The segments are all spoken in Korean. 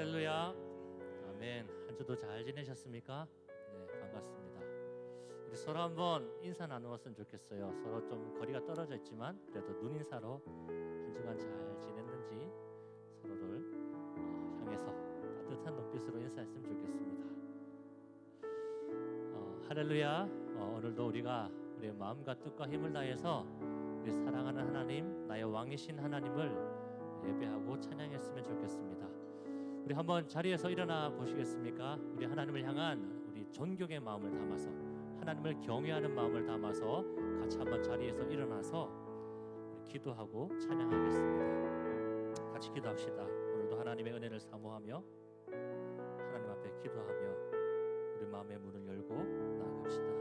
할렐루야. 아멘. 한 주도 잘 지내셨습니까? 네, 반갑습니다. 우리 서로 한번 인사 나누었으면 좋겠어요. 서로 좀 거리가 떨어져 있지만 그래도 눈인사로 한 주간 잘 지냈는지 서로를 향해서 따뜻한 눈빛으로 인사했으면 좋겠습니다. 할렐루야. 오늘도 우리가 우리의 마음과 뜻과 힘을 다해서 우리 사랑하는 하나님, 나의 왕이신 하나님을 예배하고 찬양했으면 좋겠습니다. 우리 한번 자리에서 일어나 보시겠습니까? 우리 하나님을 향한 우리 존경의 마음을 담아서, 하나님을 경외하는 마음을 담아서 같이 한번 자리에서 일어나서 우리 기도하고 찬양하겠습니다. 같이 기도합시다. 오늘도 하나님의 은혜를 사모하며 하나님 앞에 기도하며 우리 마음의 문을 열고 나아갑시다.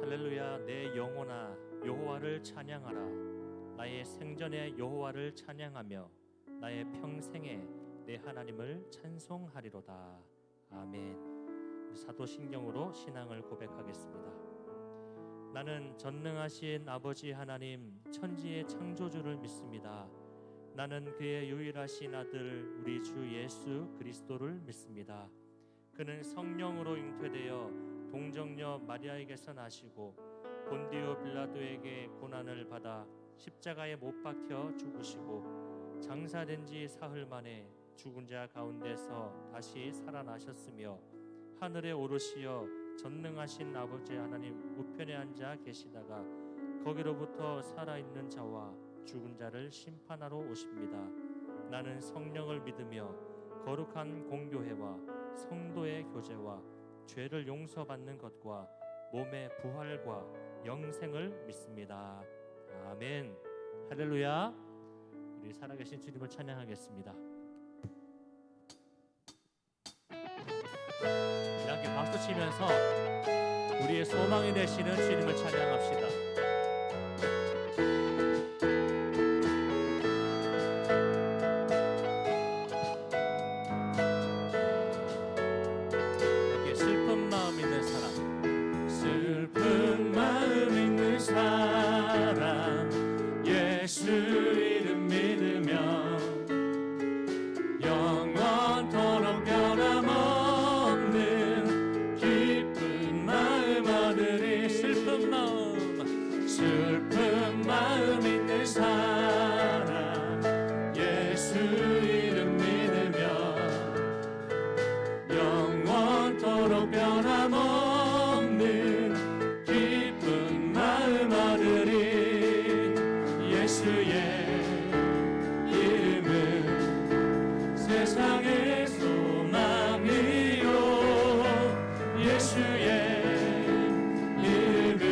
할렐루야. 내 영혼아 여호와를 찬양하라. 나의 생전에 여호와를 찬양하며 나의 평생에 내 하나님을 찬송하리로다. 아멘. 사도신경으로 신앙을 고백하겠습니다. 나는 전능하신 아버지 하나님, 천지의 창조주를 믿습니다. 나는 그의 유일하신 아들 우리 주 예수 그리스도를 믿습니다. 그는 성령으로 잉태되어 동정녀 마리아에게서 나시고 본디오 빌라도에게 고난을 받아 십자가에 못 박혀 죽으시고 장사된 지 사흘 만에 죽은 자 가운데서 다시 살아나셨으며 하늘에 오르시어 전능하신 아버지 하나님 우편에 앉아 계시다가 거기로부터 살아있는 자와 죽은 자를 심판하러 오십니다. 나는 성령을 믿으며 거룩한 공교회와 성도의 교제와 죄를 용서받는 것과 몸의 부활과 영생을 믿습니다. 아멘. 할렐루야. 우리 살아계신 주님을 찬양하겠습니다. 함께 박수 치면서 우리의 소망이 되시는 주님을 찬양합시다. 예수 이름 믿으며 영원토록 변함없는 기쁜 마음 얻으리. 슬픈 마음 있는 사람 예수 이름 믿으며 영원토록 변함없는 기쁜 마음 얻으리. 예수의 이름은 세상의 소망이요 예수의 이름은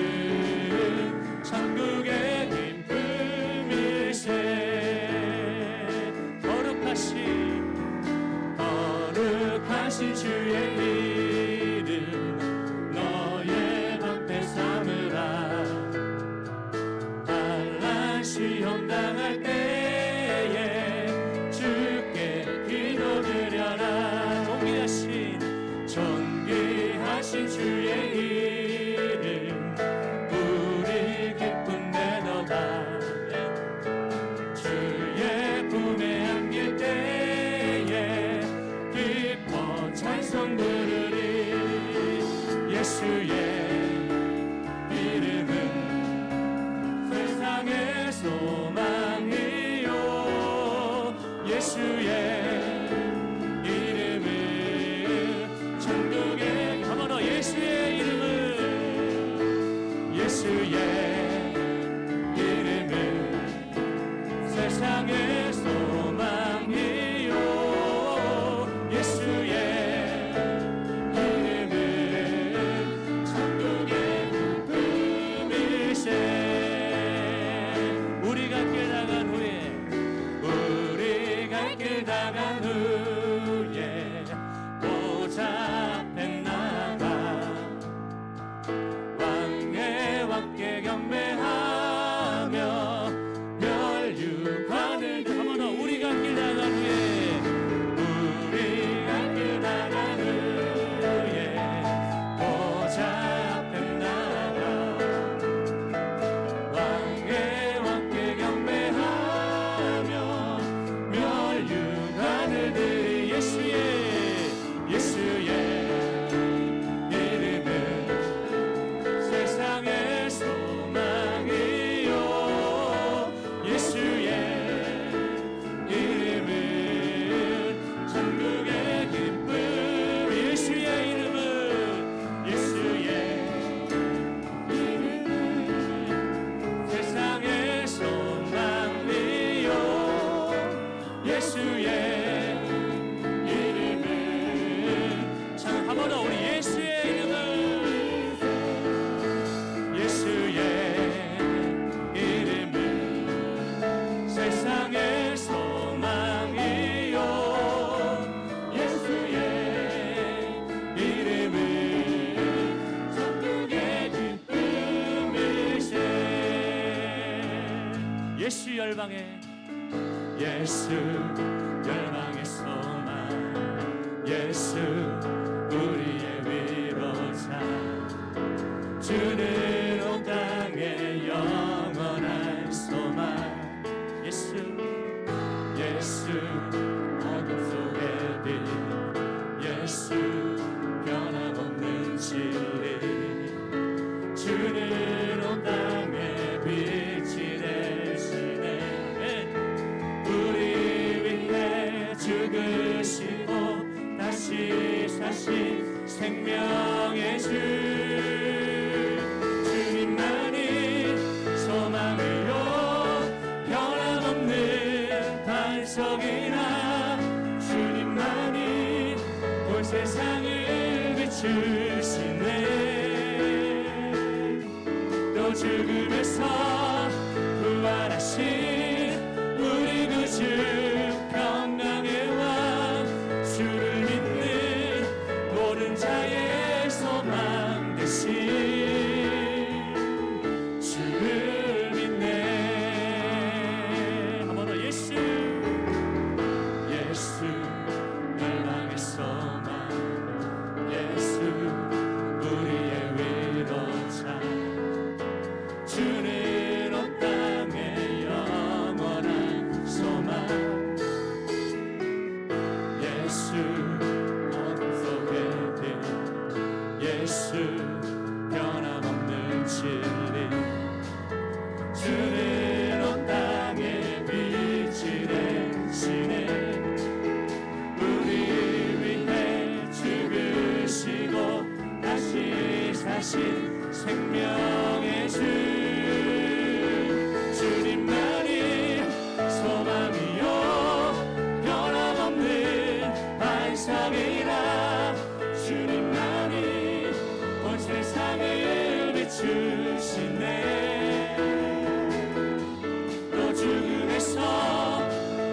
천국의 기쁨일세. 거룩하신 주의 이름 너의 방패 삼으라. 시험 당할 때에 주께 기도드려라. 존귀하신 주의 이름 우리 기쁨 내도다. 주의 품에 안길 때에 기뻐 찬송 부르리. 예수의 소망이요 예수의 이름은 천국의 가만히 예수의 이름은 세상의 소망이요 예수의 이름은 천국의 기쁨일세. 우리가 깨달은 후에 우리가 깨달은 예수 열방에 예수 열방의 소망 예수 우리의 위로자 주는 온 땅의 영원한 소망 예수 예수 어둠 속의 빛 예수 변함없는 진리 주는 온 땅의 빛이 되시네 우리 위해 죽으시고 다시 사신 생명의 주 주님만이 소망이요 변함없는 반석이라 주님만이 온 세상을 비추시네 또 죽음에서 부활하신 우리 구주 평강의 왕 주를 믿는 모든 자의 소망 되신 주를 믿네 한 번 더 예수 예수 열방의 소망 예수 우리의 위로자 주는 온 땅의 영원한 소망 예수 어둠 속의 빛 예수 변함없는 진리 주는 온 땅의 빛이 되시네 우리 위해 죽으시고 다시 사신 생명의 주 주님만이 소망이요 변함없는 반석이라 주님만이 온 세상을 비추시네 또 죽음에서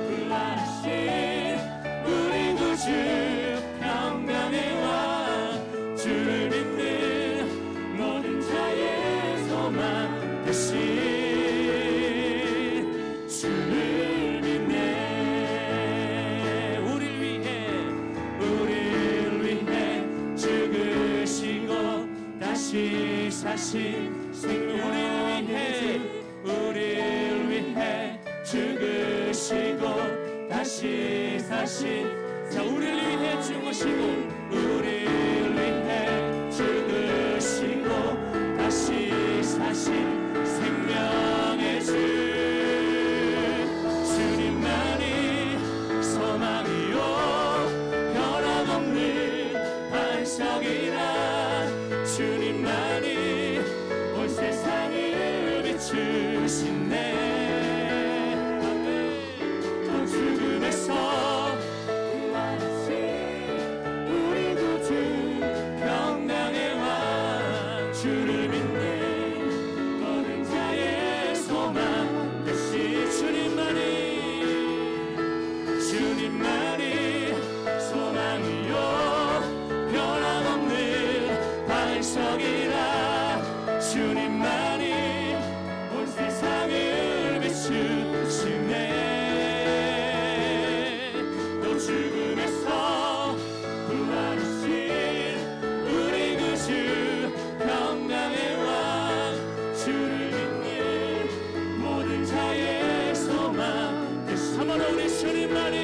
부활하신 우리 구주 평강의 왕 주를 믿는 모든 자의 소망 되신 주를 믿네 우리를 위해 죽으시고 다시 사신 생명 우리를 위해 죽으시고 다시 사신 자 우리를 위해 죽으시고 우리를 위해 죽으시고 다시 사신 생명의 주 주님만이 소망이요 변함없는 반석이라 주님만이 온 세상을 비추시네 또 죽음에서 부활하신 우리 구주 평강의 왕 주를 믿는 모든 자의 소망 되신 주님만이 소망이요 변함없는 반석이라 주님만이 온 세상을 비추시네 또 죽음에서 부활하신 우리 구주 평강의 왕 주를 믿는 모든 자의 소망 한번 우리 주님만이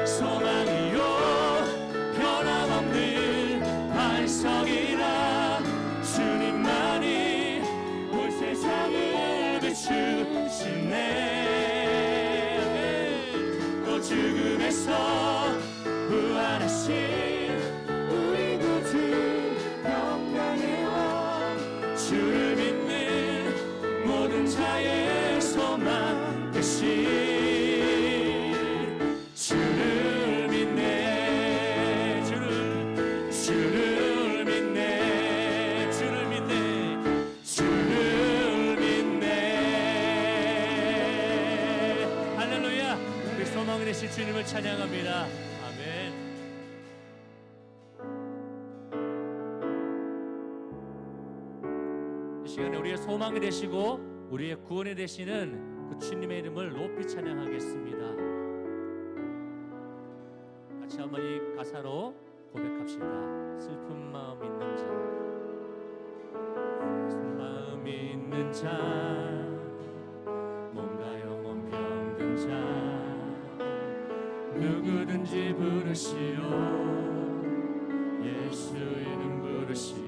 소망이요 변함없는 반석이라 주님만이 온 세상을 비추시네 또 죽음에서 부활하신 우리 구주 평강의 왕 주를 믿는 모든 자의 소망 되신 주를 믿네 주를 믿네 할렐루야 우리 소망을 내실 주님을 찬양합니다 아멘 이 시간에 우리의 소망이 되시고 우리의 구원이 되시는 그 주님의 이름을 높이 찬양하겠습니다. 같이 한번 이 가사로 고백합시다. 슬픈 마음 있는 자, 슬픈 마음 있는 자, 몸과 영혼 병든 자, 누구든지 부르시오. 예수 이름 부르시오.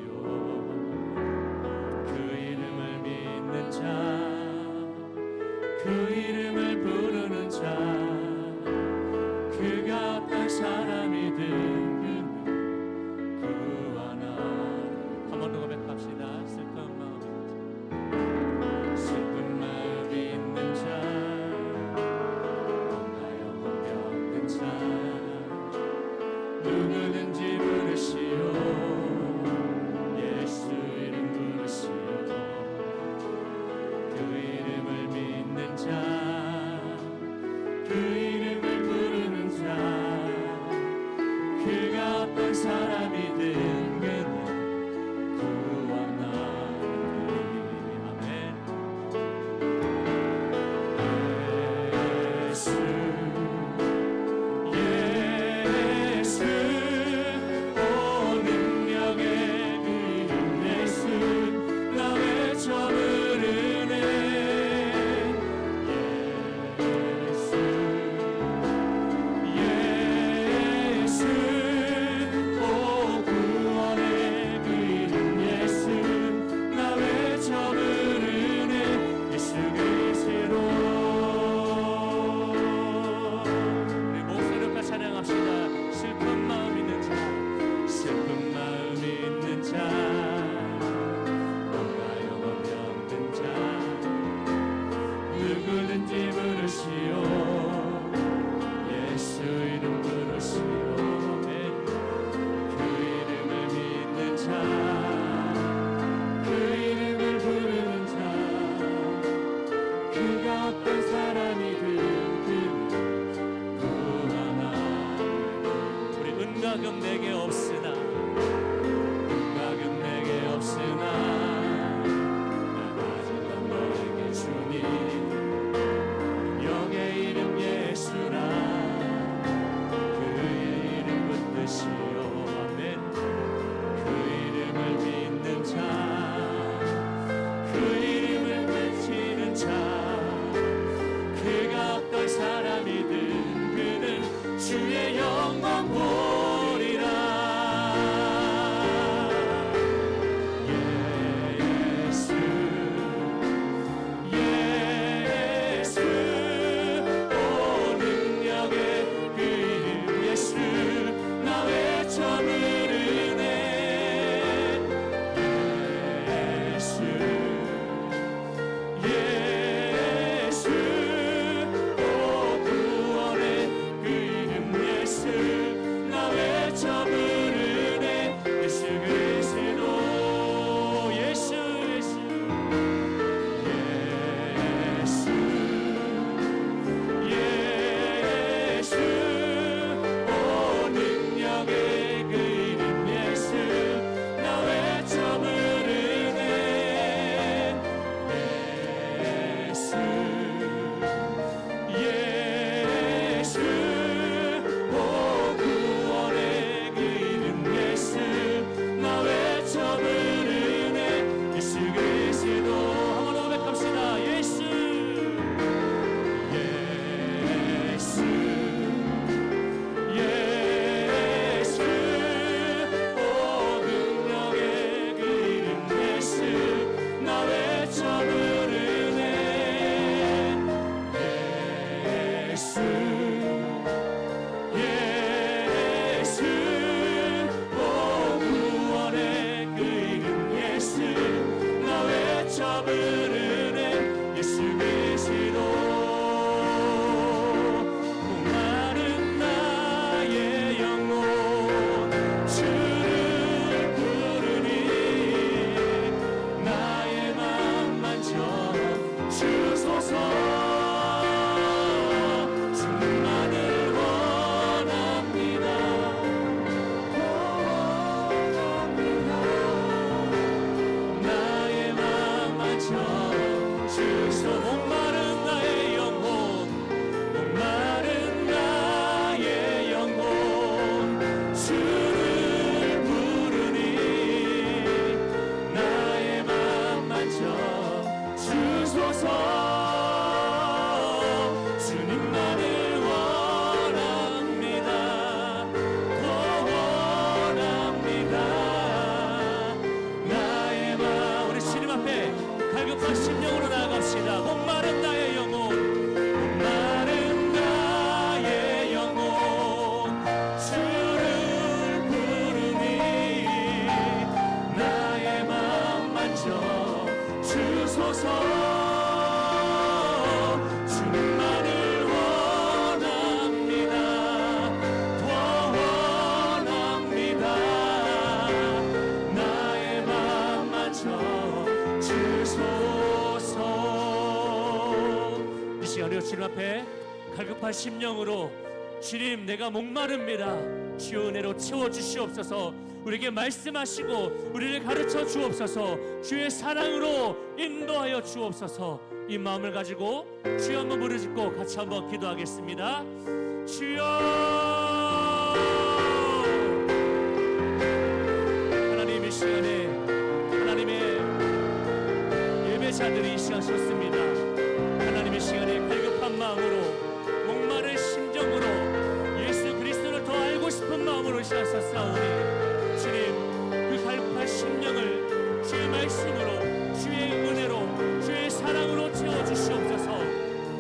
그 이름을 믿는 자, 그 이름을 부르는 자, 그가 어떤 사람이든 구원하리. 한 번 더 고백합시다. 슬픈 마음 있는 자, 몸과 영혼 병든 자, 누구든지 부르시오. 예수 이름 부르시오. 그 이름을 믿는 자, 그 이름을 부르는 자, 그가 어떤 사람이든 그는 구원하리. 아멘. 예수 오 능력의 그 이름 예수 나 외쳐 부르네. 예수 오 구원의 그 이름 예수 나 외쳐 부르네. 예수 그리스도. 우리 목소리 높여 찬양합시다. 슬픈 마음 있는 자, 슬픈 마음 있는 자, 몸과 영혼 병든 자, 누구든지 부르시오. 예수 이름 부르시오. 아멘. 그 이름을 믿는 자, 그 이름을 부르는 자, 그가 어떤 사람이든 그는 구원하리. 우리 은과금 내게 없으나, 은과금 내게 없으나 나 가진 건 너에게 주니. 영의 이름 예수라 그의 이름 붙드시오. 아멘. 그 이름을 믿는 자, 그 이름을 외치는 자, 그가 어떤 사람이든 그는 주의 영광 보리라. 예수 예수 오 능력의 그 이름 예수 나 외쳐 부르네. 예수 예수 오 구원의 그 이름 예수 나 외쳐 부르네. 예수 그리스도. 예수 예수 예수 오 능력의 그 이름 예수 나 외쳐 부르네. 예수 심령으로 나아갑시다. 목마른 나의 영혼, 목마른 나의 영혼, 주를 부르니 나의 맘 만져 주소서. 주님만을 원합니다. 더 원합니다. 나의 맘 만져 주소서. 이 시간 우리 주님 앞에 갈급한 심령으로 주님, 내가 목마릅니다. 주의 은혜로 채워주시옵소서. 우리에게 말씀하시고 우리를 가르쳐 주옵소서. 주의 사랑으로 인도하여 주옵소서. 이 마음을 가지고 주여 한번 부르짖고 같이 한번 기도하겠습니다. 주여, 하나님 이 시간에 하나님의 예배자들이 이 시간 섰습니다. 하나님의 시간에 갈급한 마음으로, 목마른 심정으로, 예수 그리스도를 더 알고 싶은 마음으로 이 시간 섰사오니 주님, 그 갈급한 심령을 주의 말씀으로, 주의 은혜로, 주의 사랑으로 채워주시옵소서.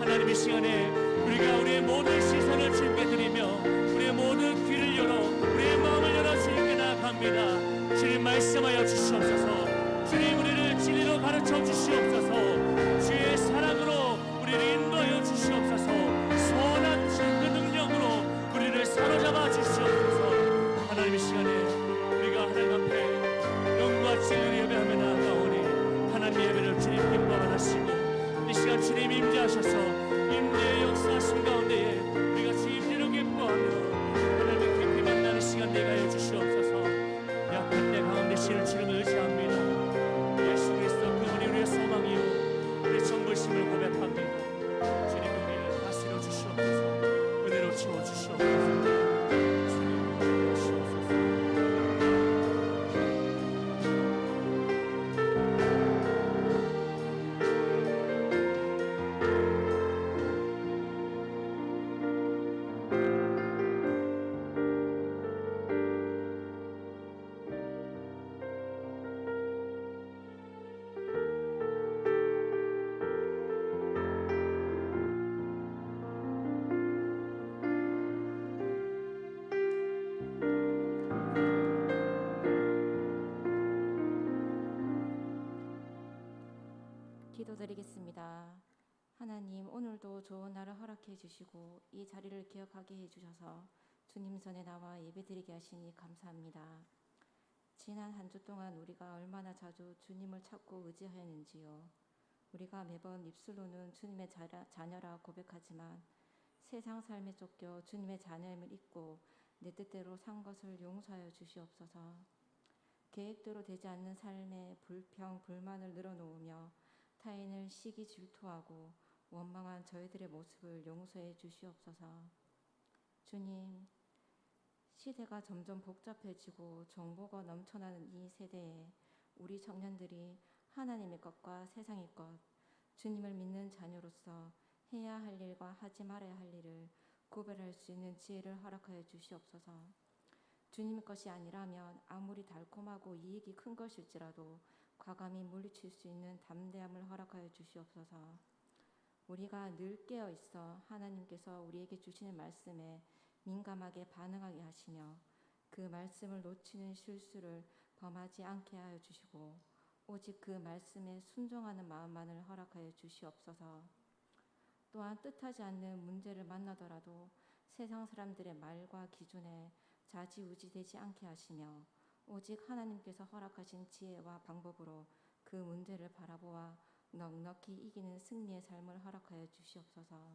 하나님 이 시간에 우리가 우리의 모든 시선을 주님께 드리며 우리의 모든 귀를 열어 우리의 마음을 열어 주님께 나아갑니다. 주님 말씀하여 주시옵소서. 주님 우리를 진리로 가르쳐 주시옵소서. 주의 사랑으로 우리를 인도하여 주시옵소서. 선한 그 능력으로 우리를 사로잡아 주시옵소서. 하나님 이 시간에 우리가 하나님 앞에 영과 진리를 예배하며 나아가오니 하나님 예배를 주님 기뻐하시고 이 시간 주님 임재하셔서 임재의 역사하심 가운데에 우리가 주 임재를 기뻐하며 하나님의 깊이 만나는 시간 되게 하여 주시옵소서. 약한 내 가운데 신을 주님을 의지합니다. 예수 그리스도 그분이 우리의 소망이요 우리의 전부심을 고백합니다. 주님 우리를 다스려 주시옵소서. 은혜로 채워 주시옵소서. 주님 주시옵소서. 기도드리겠습니다. 하나님, 오늘도 좋은 날을 허락해 주시고 이 자리를 기억하게 해 주셔서 주님 전에 나와 예배드리게 하시니 감사합니다. 지난 한 주 동안 우리가 얼마나 자주 주님을 찾고 의지하였는지요. 우리가 매번 입술로는 주님의 자녀라 고백하지만 세상 삶에 쫓겨 주님의 자녀임을 잊고 내 뜻대로 산 것을 용서하여 주시옵소서. 계획대로 되지 않는 삶에 불평, 불만을 늘어놓으며 타인을 시기 질투하고 원망한 저희들의 모습을 용서해 주시옵소서. 주님, 시대가 점점 복잡해지고 정보가 넘쳐나는 이 세대에 우리 청년들이 하나님의 것과 세상의 것, 주님을 믿는 자녀로서 해야 할 일과 하지 말아야 할 일을 구별할 수 있는 지혜를 허락하여 주시옵소서. 주님의 것이 아니라면 아무리 달콤하고 이익이 큰 것일지라도 과감히 물리칠 수 있는 담대함을 허락하여 주시옵소서. 우리가 늘 깨어 있어 하나님께서 우리에게 주시는 말씀에 민감하게 반응하게 하시며 그 말씀을 놓치는 실수를 범하지 않게 하여 주시고 오직 그 말씀에 순종하는 마음만을 허락하여 주시옵소서. 또한 뜻하지 않는 문제를 만나더라도 세상 사람들의 말과 기준에 좌지우지되지 않게 하시며 오직 하나님께서 허락하신 지혜와 방법으로 그 문제를 바라보아 넉넉히 이기는 승리의 삶을 허락하여 주시옵소서.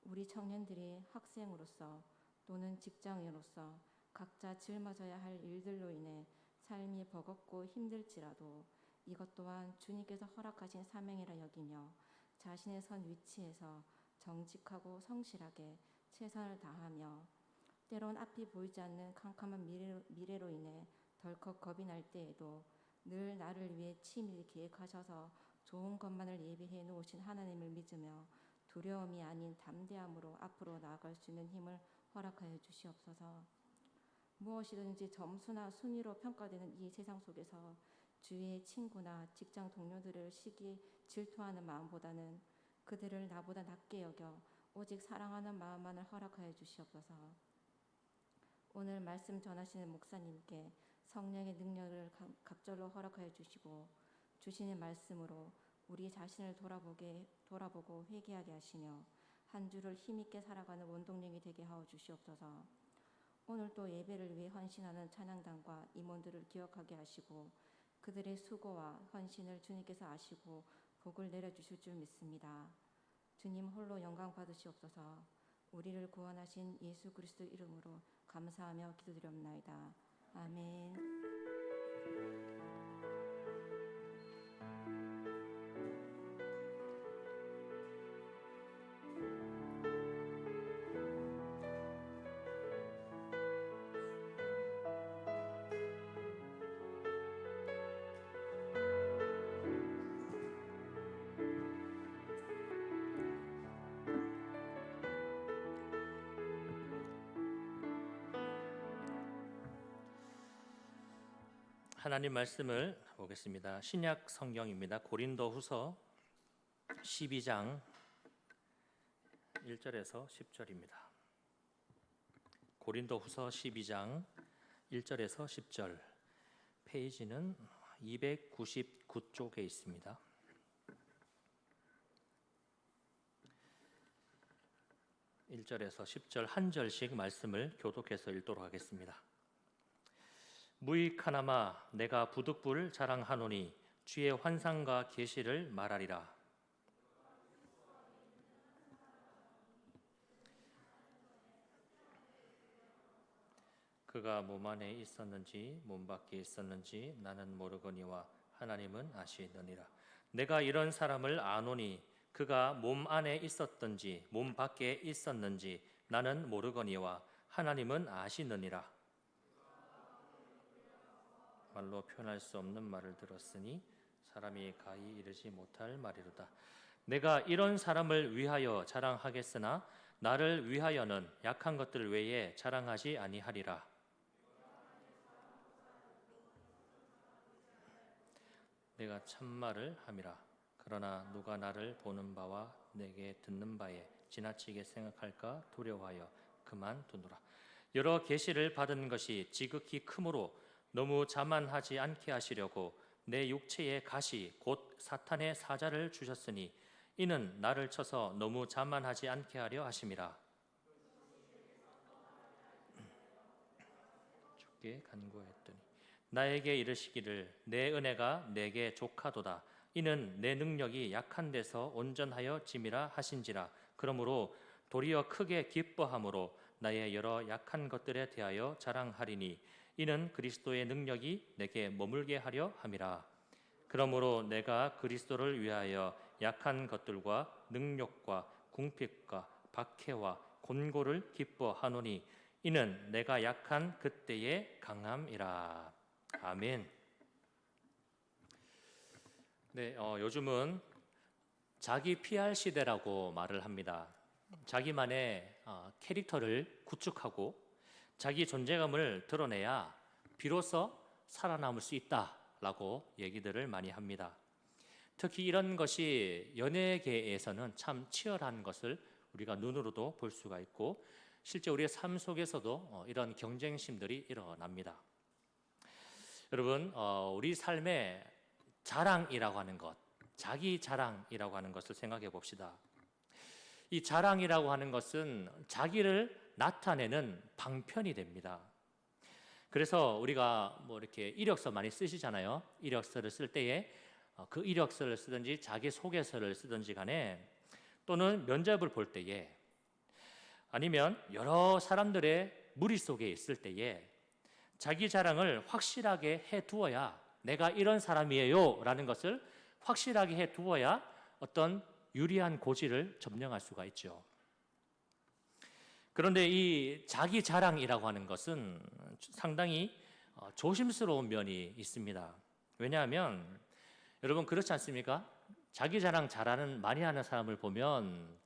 우리 청년들이 학생으로서 또는 직장인으로서 각자 짊어져야 할 일들로 인해 삶이 버겁고 힘들지라도 이것 또한 주님께서 허락하신 사명이라 여기며 자신의 선 위치에서 정직하고 성실하게 최선을 다하며 때론 앞이 보이지 않는 캄캄한 미래로 인해 덜컥 겁이 날 때에도 늘 나를 위해 치밀히 계획하셔서 좋은 것만을 예비해 놓으신 하나님을 믿으며 두려움이 아닌 담대함으로 앞으로 나아갈 수 있는 힘을 허락하여 주시옵소서. 무엇이든지 점수나 순위로 평가되는 이 세상 속에서 주위의 친구나 직장 동료들을 질투하는 마음보다는 그들을 나보다 낮게 여겨 오직 사랑하는 마음만을 허락하여 주시옵소서. 오늘 말씀 전하시는 목사님께 성령의 능력을 갑절로 허락하여 주시고 주시는 말씀으로 우리 자신을 돌아보고 회개하게 하시며 한 주를 힘있게 살아가는 원동력이 되게 하여 주시옵소서. 오늘 또 예배를 위해 헌신하는 찬양단과 임원들을 기억하게 하시고 그들의 수고와 헌신을 주님께서 아시고 복을 내려주실 줄 믿습니다. 주님 홀로 영광 받으시옵소서. 우리를 구원하신 예수 그리스도 이름으로 감사하며 기도드리옵나이다. 아멘. 하나님 말씀을 보겠습니다. 신약 성경입니다. 고린도후서 12장 1절에서 10절입니다. 고린도후서 12장 1절에서 10절. 페이지는 299쪽에 있습니다. (1절에서 10절) 한 절씩 말씀을 교독해서 읽도록 하겠습니다. 무익하나마 내가 부득불 자랑하노니 주의 환상과 계시를 말하리라. 그가 몸 안에 있었는지 몸 밖에 있었는지 나는 모르거니와 하나님은 아시느니라. 내가 이런 사람을 아노니 그가 몸 안에 있었든지 몸 밖에 있었는지 나는 모르거니와 하나님은 아시느니라. 말로 표현할 수 없는 말을 들었으니 사람이 가히 이르지 못할 말이로다. 내가 이런 사람을 위하여 자랑하겠으나 나를 위하여는 약한 것들 외에 자랑하지 아니하리라. 내가 참말을 함이라. 그러나 누가 나를 보는 바와 내게 듣는 바에 지나치게 생각할까 두려워하여 그만두노라. 여러 계시를 받은 것이 지극히 크므로 너무 자만하지 않게 하시려고 내 육체의 가시 곧 사탄의 사자를 주셨으니 이는 나를 쳐서 너무 자만하지 않게 하려 하심이라. 주께 간구하였더니 나에게 이르시기를 내 은혜가 내게 족하도다. 이는 내 능력이 약한 데서 온전하여 짐이라 하신지라. 그러므로 도리어 크게 기뻐함으로 나의 여러 약한 것들에 대하여 자랑하리니 이는 그리스도의 능력이 내게 머물게 하려 함이라. 그러므로 내가 그리스도를 위하여 약한 것들과 능력과 궁핍과 박해와 곤고를 기뻐하노니 이는 내가 약한 그때의 강함이라. 아멘. 네, 요즘은 자기 PR 시대라고 말을 합니다. 자기만의 캐릭터를 구축하고 자기 존재감을 드러내야 비로소 살아남을 수 있다라고 얘기들을 많이 합니다. 특히 이런 것이 연예계에서는 참 치열한 것을 우리가 눈으로도 볼 수가 있고 실제 우리의 삶 속에서도 이런 경쟁심들이 일어납니다. 여러분, 우리 삶의 자랑이라고 하는 것, 자기 자랑이라고 하는 것을 생각해 봅시다. 이 자랑이라고 하는 것은 자기를 나타내는 방편이 됩니다. 그래서 우리가 이렇게 이력서 많이 쓰시잖아요. 이력서를 쓸 때에 그 이력서를 쓰든지 자기소개서를 쓰든지 간에 또는 면접을 볼 때에 아니면 여러 사람들의 무리 속에 있을 때에 자기 자랑을 확실하게 해두어야 내가 이런 사람이에요 라는 것을 확실하게 해두어야 어떤 유리한 고지를 점령할 수가 있죠. 그런데 이 자기 자랑이라고 하는 것은 상당히 조심스러운 면이 있습니다. 왜냐하면 여러분 그렇지 않습니까? 자기 자랑 많이 하는 사람을 보면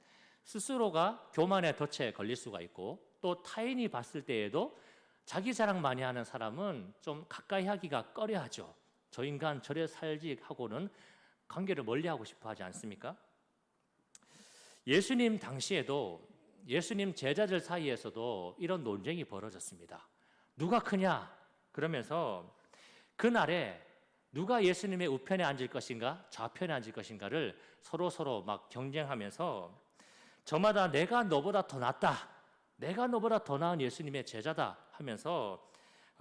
스스로가 교만의 덫에 걸릴 수가 있고 또 타인이 봤을 때에도 자기 자랑 많이 하는 사람은 좀 가까이 하기가 꺼려하죠. 저 인간 저래 살지 하고는 관계를 멀리하고 싶어 하지 않습니까? 예수님 당시에도 예수님 제자들 사이에서도 이런 논쟁이 벌어졌습니다. 누가 크냐? 그러면서 그날에 누가 예수님의 우편에 앉을 것인가 좌편에 앉을 것인가를 서로 막 경쟁하면서 저마다 내가 너보다 더 낫다, 내가 너보다 더 나은 예수님의 제자다 하면서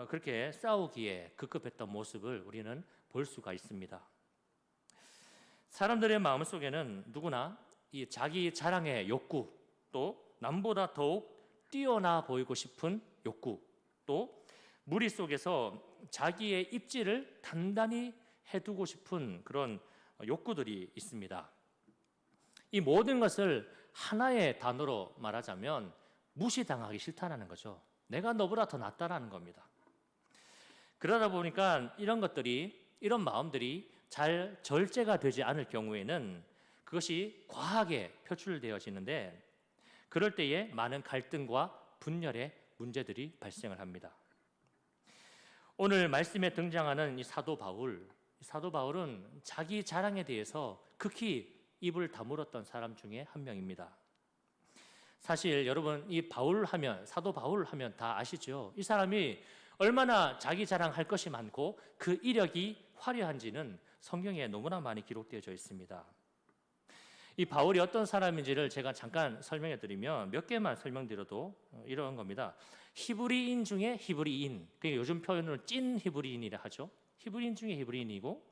그렇게 싸우기에 급급했던 모습을 우리는 볼 수가 있습니다. 사람들의 마음속에는 누구나 이 자기 자랑의 욕구, 또 남보다 더욱 뛰어나 보이고 싶은 욕구, 또 무리 속에서 자기의 입지를 단단히 해두고 싶은 그런 욕구들이 있습니다. 이 모든 것을 하나의 단어로 말하자면 무시당하기 싫다라는 거죠. 내가 너보다 더 낫다라는 겁니다. 그러다 보니까 이런 것들이, 이런 마음들이 잘 절제가 되지 않을 경우에는 그것이 과하게 표출되어지는데, 그럴 때에 많은 갈등과 분열의 문제들이 발생을 합니다. 오늘 말씀에 등장하는 이 사도 바울은 자기 자랑에 대해서 극히 입을 다물었던 사람 중에 한 명입니다. 사실 여러분, 이 사도 바울 하면 다 아시죠? 이 사람이 얼마나 자기 자랑할 것이 많고 그 이력이 화려한지는 성경에 너무나 많이 기록되어져 있습니다. 이 바울이 어떤 사람인지를 제가 잠깐 설명해 드리면, 몇 개만 설명드려도 이런 겁니다. 히브리인 중에 히브리인, 그러니까 요즘 표현으로 찐 히브리인이라 하죠. 히브리인 중에 히브리인이고,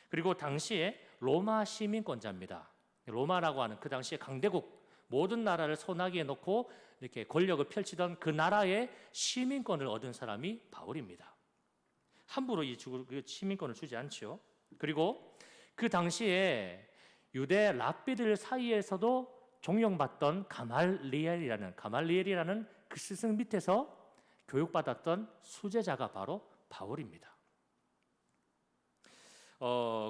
그리고 당시에 로마 시민권자입니다. 로마라고 하는 그 당시에 강대국, 모든 나라를 손아귀에 놓고 이렇게 권력을 펼치던 그 나라의 시민권을 얻은 사람이 바울입니다. 함부로 이 시민권을 주지 않죠. 그리고 그 당시에 유대 랍비들 사이에서도 존경받던 가말리엘이라는 그 스승 밑에서 교육받았던 수제자가 바로 바울입니다.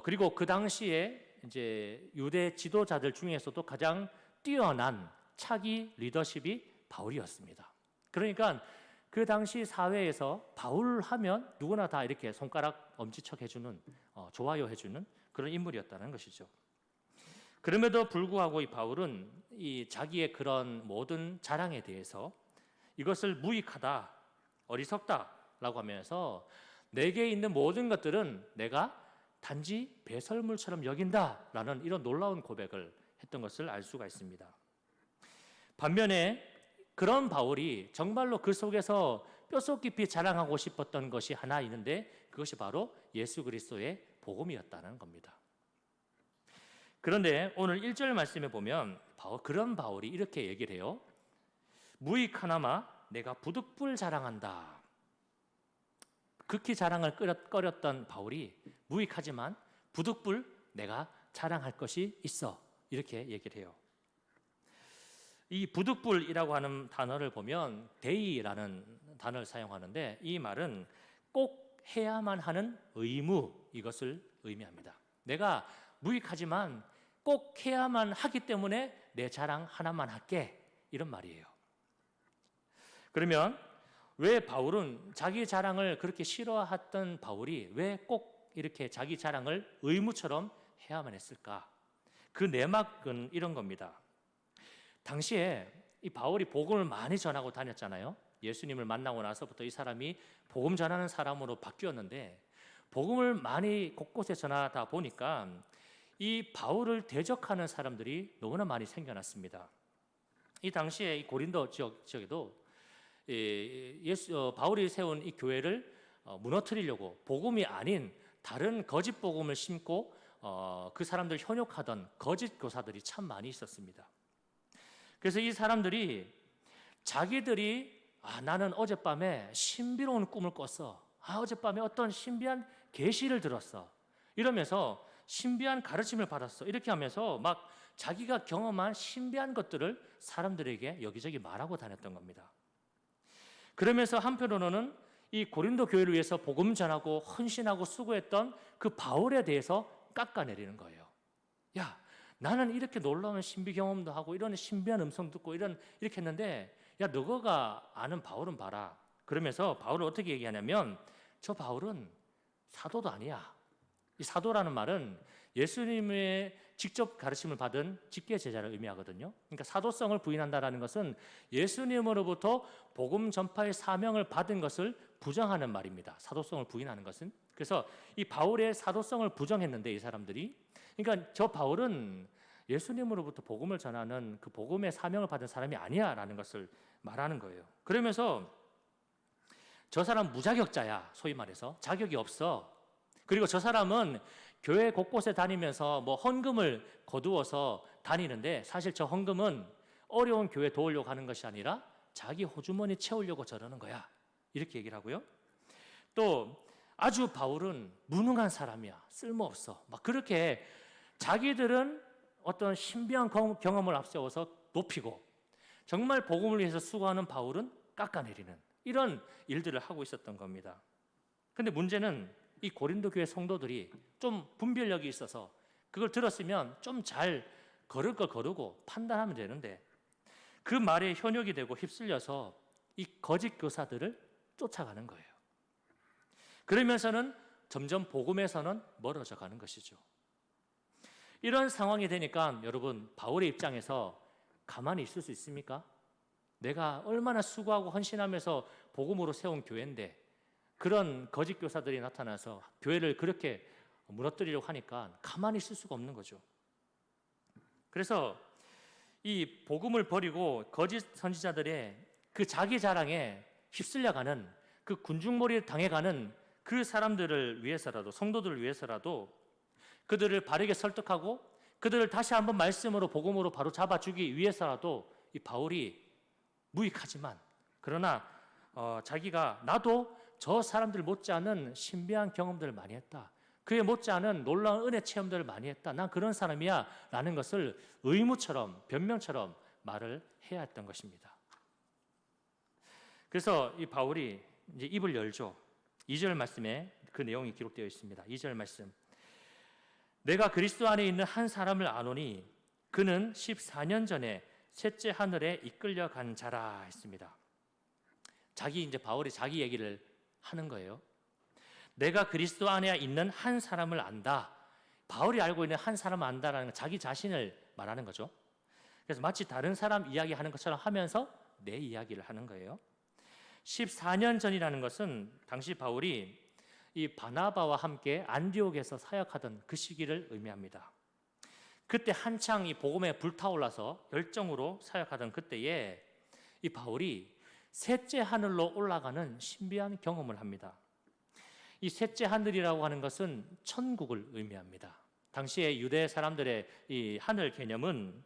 그리고 그 당시에 이제 유대 지도자들 중에서도 가장 뛰어난 차기 리더십이 바울이었습니다. 그러니까 그 당시 사회에서 바울 하면 누구나 다 이렇게 손가락 엄지척 해주는, 좋아요 해주는 그런 인물이었다는 것이죠. 그럼에도 불구하고 이 바울은 이 자기의 그런 모든 자랑에 대해서 이것을 무익하다, 어리석다라고 하면서 내게 있는 모든 것들은 내가 단지 배설물처럼 여긴다라는 이런 놀라운 고백을 했던 것을 알 수가 있습니다. 반면에 그런 바울이 정말로 그 속에서 뼛속 깊이 자랑하고 싶었던 것이 하나 있는데, 그것이 바로 예수 그리스도의 복음이었다는 겁니다. 그런데 오늘 1절 말씀에 보면 그런 바울이 이렇게 얘기를 해요. 무익하나마 내가 부득불 자랑한다. 극히 자랑을 꺼렸던 바울이 무익하지만 부득불 내가 자랑할 것이 있어, 이렇게 얘기를 해요. 이 부득불이라고 하는 단어를 보면 데이라는 단어를 사용하는데, 이 말은 꼭 해야만 하는 의무, 이것을 의미합니다. 내가 무익하지만 꼭 해야만 하기 때문에 내 자랑 하나만 할게, 이런 말이에요. 그러면 왜 바울은 자기 자랑을 그렇게 싫어했던 바울이 왜 꼭 이렇게 자기 자랑을 의무처럼 해야만 했을까? 그 내막은 이런 겁니다. 당시에 이 바울이 복음을 많이 전하고 다녔잖아요. 예수님을 만나고 나서부터 이 사람이 복음 전하는 사람으로 바뀌었는데, 복음을 많이 곳곳에 전하다 보니까 이 바울을 대적하는 사람들이 너무나 많이 생겨났습니다. 이 당시에 이 고린도 지역에도 바울이 세운 이 교회를 무너뜨리려고 복음이 아닌 다른 거짓 복음을 심고 그 사람들 현혹하던 거짓 교사들이 참 많이 있었습니다. 그래서 이 사람들이 자기들이 나는 어젯밤에 신비로운 꿈을 꿨어, 어젯밤에 어떤 신비한 계시를 들었어, 이러면서 신비한 가르침을 받았어, 이렇게 하면서 막 자기가 경험한 신비한 것들을 사람들에게 여기저기 말하고 다녔던 겁니다. 그러면서 한편으로는 이 고린도 교회를 위해서 복음 전하고 헌신하고 수고했던 그 바울에 대해서 깎아내리는 거예요. 야, 나는 이렇게 놀라운 신비 경험도 하고 이런 신비한 음성 듣고 이렇게 했는데, 야, 너가 아는 바울은 봐라. 그러면서 바울을 어떻게 얘기하냐면, 저 바울은 사도도 아니야. 이 사도라는 말은 예수님의 직접 가르침을 받은 직계 제자를 의미하거든요. 그러니까 사도성을 부인한다라는 것은 예수님으로부터 복음 전파의 사명을 받은 것을 부정하는 말입니다. 사도성을 부인하는 것은. 그래서 이 바울의 사도성을 부정했는데 이 사람들이, 그러니까 저 바울은 예수님으로부터 복음을 전하는 그 복음의 사명을 받은 사람이 아니야라는 것을 말하는 거예요. 그러면서 저 사람 무자격자야, 소위 말해서 자격이 없어. 그리고 저 사람은 교회 곳곳에 다니면서 뭐 헌금을 거두어서 다니는데 사실 저 헌금은 어려운 교회 도우려고 하는 것이 아니라 자기 호주머니 채우려고 저러는 거야. 이렇게 얘기를 하고요. 또 아주 바울은 무능한 사람이야. 쓸모없어. 막 그렇게 자기들은 어떤 신비한 경험을 앞세워서 높이고 정말 복음을 위해서 수고하는 바울은 깎아내리는 이런 일들을 하고 있었던 겁니다. 근데 문제는 이 고린도 교회 성도들이 좀 분별력이 있어서 그걸 들었으면 좀 잘 걸을 걸 거르고 판단하면 되는데 그 말에 현혹이 되고 휩쓸려서 이 거짓 교사들을 쫓아가는 거예요. 그러면서는 점점 복음에서는 멀어져 가는 것이죠. 이런 상황이 되니까 여러분, 바울의 입장에서 가만히 있을 수 있습니까? 내가 얼마나 수고하고 헌신하면서 복음으로 세운 교회인데 그런 거짓 교사들이 나타나서 교회를 그렇게 무너뜨리려고 하니까 가만히 있을 수가 없는 거죠. 그래서 이 복음을 버리고 거짓 선지자들의 그 자기 자랑에 휩쓸려가는 그 군중몰이를 당해가는 그 사람들을 위해서라도, 성도들을 위해서라도 그들을 바르게 설득하고 그들을 다시 한번 말씀으로 복음으로 바로 잡아주기 위해서라도 이 바울이 무익하지만 그러나 자기가 나도 저 사람들 못지않은 신비한 경험들을 많이 했다. 그에 못지않은 놀라운 은혜 체험들을 많이 했다. 난 그런 사람이야 라는 것을 의무처럼 변명처럼 말을 해야 했던 것입니다. 그래서 이 바울이 이제 입을 열죠. 2절 말씀에 그 내용이 기록되어 있습니다. 2절 말씀. 내가 그리스도 안에 있는 한 사람을 아노니 그는 14년 전에 셋째 하늘에 이끌려간 자라 했습니다. 이제 바울이 자기 얘기를 하는 거예요. 내가 그리스도 안에 있는 한 사람을 안다. 바울이 알고 있는 한 사람을 안다라는 건 자기 자신을 말하는 거죠. 그래서 마치 다른 사람 이야기하는 것처럼 하면서 내 이야기를 하는 거예요. 14년 전이라는 것은 당시 바울이 이 바나바와 함께 안디옥에서 사역하던 그 시기를 의미합니다. 그때 한창 이 복음에 불타올라서 열정으로 사역하던 그때에 이 바울이 셋째 하늘로 올라가는 신비한 경험을 합니다. 이 셋째 하늘이라고 하는 것은 천국을 의미합니다. 당시에 유대 사람들의 이 하늘 개념은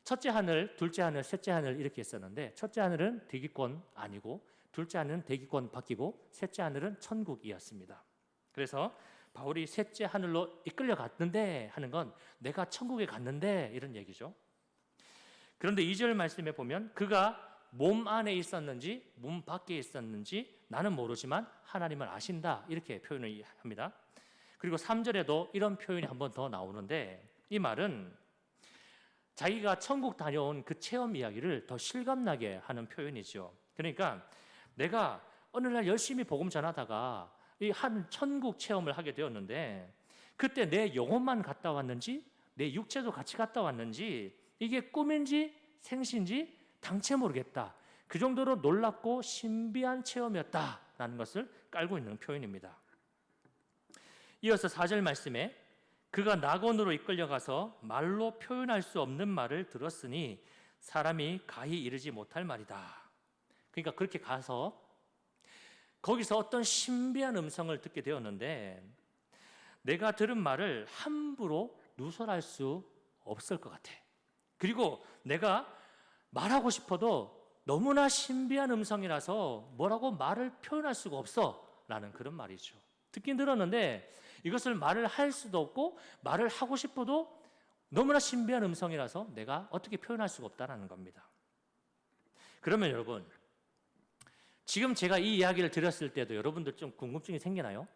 첫째 하늘, 둘째 하늘, 셋째 하늘 이렇게 있었는데 첫째 하늘은 대기권 아니고 둘째 하늘은 대기권 바뀌고 셋째 하늘은 천국이었습니다. 그래서 바울이 셋째 하늘로 이끌려 갔는데 하는 건 내가 천국에 갔는데 이런 얘기죠. 그런데 2절 말씀에 보면 그가 몸 안에 있었는지 몸 밖에 있었는지 나는 모르지만 하나님은 아신다 이렇게 표현을 합니다. 그리고 3절에도 이런 표현이 한 번 더 나오는데 이 말은 자기가 천국 다녀온 그 체험 이야기를 더 실감나게 하는 표현이죠. 그러니까 내가 어느 날 열심히 복음 전하다가 이 한 천국 체험을 하게 되었는데 그때 내 영혼만 갔다 왔는지 내 육체도 같이 갔다 왔는지 이게 꿈인지 생시인지 당체 모르겠다. 그 정도로 놀랍고 신비한 체험이었다라는 것을 깔고 있는 표현입니다. 이어서 4절 말씀에 그가 낙원으로 이끌려가서 말로 표현할 수 없는 말을 들었으니 사람이 가히 이르지 못할 말이다. 그러니까 그렇게 가서 거기서 어떤 신비한 음성을 듣게 되었는데 내가 들은 말을 함부로 누설할 수 없을 것 같아. 그리고 내가 말하고 싶어도 너무나 신비한 음성이라서 뭐라고 말을 표현할 수가 없어 라는 그런 말이죠. 듣긴 들었는데 이것을 말을 할 수도 없고 말을 하고 싶어도 너무나 신비한 음성이라서 내가 어떻게 표현할 수가 없다는 겁니다. 그러면 여러분, 지금 제가 이 이야기를 들었을 때도 여러분들 좀 궁금증이 생기나요?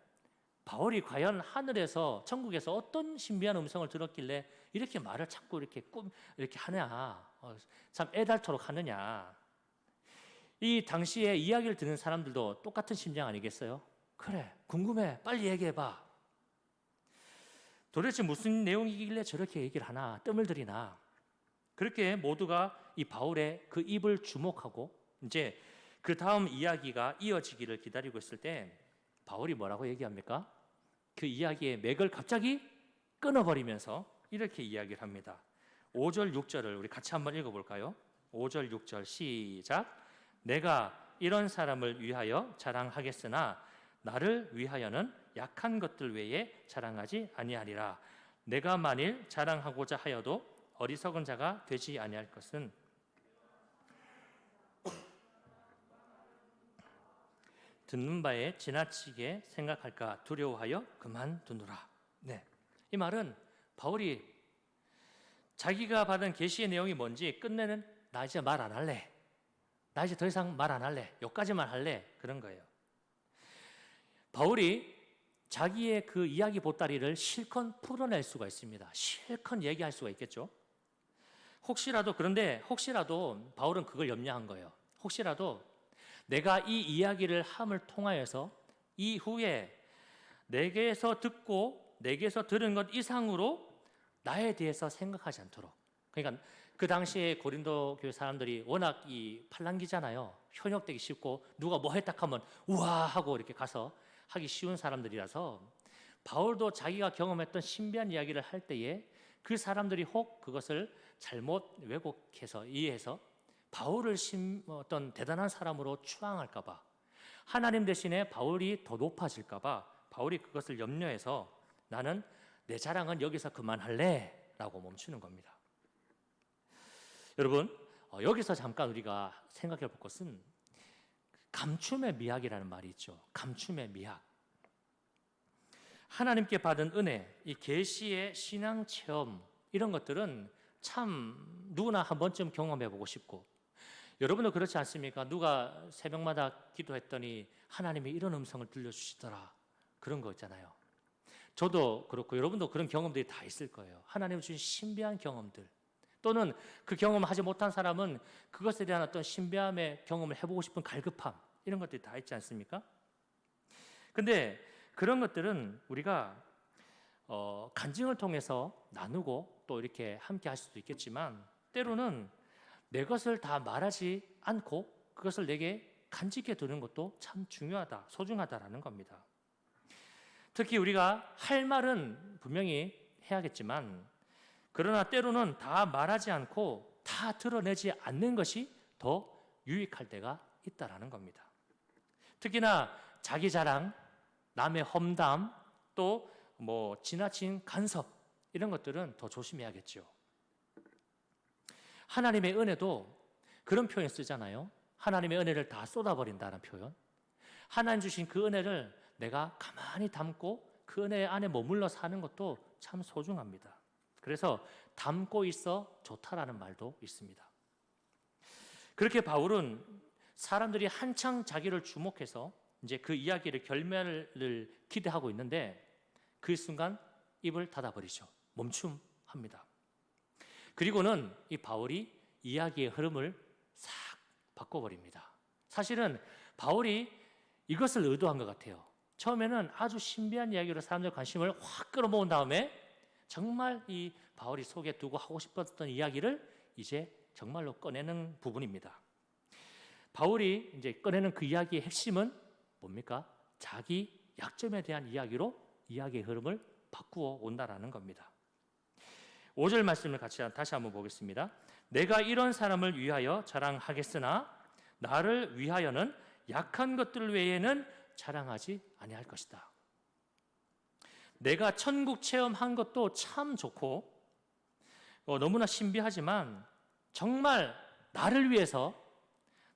바울이 과연 하늘에서 천국에서 어떤 신비한 음성을 들었길래 이렇게 말을 자꾸 이렇게 이렇게 하냐, 참 애달토록 하느냐. 이 당시에 이야기를 듣는 사람들도 똑같은 심정 아니겠어요? 그래, 궁금해. 빨리 얘기해봐. 도대체 무슨 내용이길래 저렇게 얘기를 하나, 뜸을 들이나. 그렇게 모두가 이 바울의 그 입을 주목하고 이제 그 다음 이야기가 이어지기를 기다리고 있을 때 바울이 뭐라고 얘기합니까? 그 이야기의 맥을 갑자기 끊어버리면서 이렇게 이야기를 합니다. 5절 6절을 우리 같이 한번 읽어볼까요? 5절 6절 시작. 내가 이런 사람을 위하여 자랑하겠으나 나를 위하여는 약한 것들 외에 자랑하지 아니하리라. 내가 만일 자랑하고자 하여도 어리석은 자가 되지 아니할 것은 듣는 바에 지나치게 생각할까 두려워하여 그만두노라. 네, 이 말은 바울이 자기가 받은 계시의 내용이 뭔지 끝내는 나 이제 말 안 할래. 나 이제 더 이상 말 안 할래. 여기까지만 할래. 그런 거예요. 바울이 자기의 그 이야기 보따리를 실컷 풀어낼 수가 있습니다. 실컷 얘기할 수가 있겠죠. 그런데 혹시라도 바울은 그걸 염려한 거예요. 혹시라도 내가 이 이야기를 함을 통하여서 이후에 내게서 듣고 내게서 들은 것 이상으로 나에 대해서 생각하지 않도록. 그러니까 그 당시에 고린도 교회 사람들이 워낙 이 팔랑귀잖아요. 현역되기 쉽고 누가 뭐 했다 하면 우와 하고 이렇게 가서 하기 쉬운 사람들이라서 바울도 자기가 경험했던 신비한 이야기를 할 때에 그 사람들이 혹 그것을 잘못 왜곡해서 이해해서 바울을 어떤 대단한 사람으로 추앙할까 봐, 하나님 대신에 바울이 더 높아질까 봐 바울이 그것을 염려해서 나는 내 자랑은 여기서 그만할래 라고 멈추는 겁니다. 여러분, 여기서 잠깐 우리가 생각해 볼 것은 감춤의 미학이라는 말이 있죠. 감춤의 미학. 하나님께 받은 은혜, 이 계시의 신앙 체험 이런 것들은 참 누구나 한 번쯤 경험해 보고 싶고, 여러분도 그렇지 않습니까? 누가 새벽마다 기도했더니 하나님이 이런 음성을 들려주시더라. 그런 거 있잖아요. 저도 그렇고 여러분도 그런 경험들이 다 있을 거예요. 하나님 주신 신비한 경험들, 또는 그 경험을 하지 못한 사람은 그것에 대한 어떤 신비함의 경험을 해보고 싶은 갈급함, 이런 것들이 다 있지 않습니까? 근데 그런 것들은 우리가 간증을 통해서 나누고 또 이렇게 함께 할 수도 있겠지만, 때로는 내 것을 다 말하지 않고 그것을 내게 간직해 두는 것도 참 중요하다, 소중하다라는 겁니다. 특히 우리가 할 말은 분명히 해야겠지만, 그러나 때로는 다 말하지 않고 다 드러내지 않는 것이 더 유익할 때가 있다라는 겁니다. 특히나 자기 자랑, 남의 험담, 또 지나친 간섭, 이런 것들은 더 조심해야겠죠. 하나님의 은혜도 그런 표현 쓰잖아요. 하나님의 은혜를 다 쏟아버린다는 표현. 하나님 주신 그 은혜를 내가 가만히 담고 그 은혜 안에 머물러 사는 것도 참 소중합니다. 그래서 담고 있어 좋다라는 말도 있습니다. 그렇게 바울은 사람들이 한창 자기를 주목해서 이제 그 이야기를 결말을 기대하고 있는데 그 순간 입을 닫아버리죠. 멈춤합니다. 그리고는 이 바울이 이야기의 흐름을 싹 바꿔버립니다. 사실은 바울이 이것을 의도한 것 같아요. 처음에는 아주 신비한 이야기로 사람들 관심을 확 끌어모은 다음에 정말 이 바울이 속에 두고 하고 싶었던 이야기를 이제 정말로 꺼내는 부분입니다. 바울이 이제 꺼내는 그 이야기의 핵심은 뭡니까? 자기 약점에 대한 이야기로 이야기의 흐름을 바꾸어 온다라는 겁니다. 5절 말씀을 같이 다시 한번 보겠습니다. 내가 이런 사람을 위하여 자랑하겠으나 나를 위하여는 약한 것들 외에는 자랑하지 아니할 것이다. 내가 천국 체험한 것도 참 좋고 너무나 신비하지만 정말 나를 위해서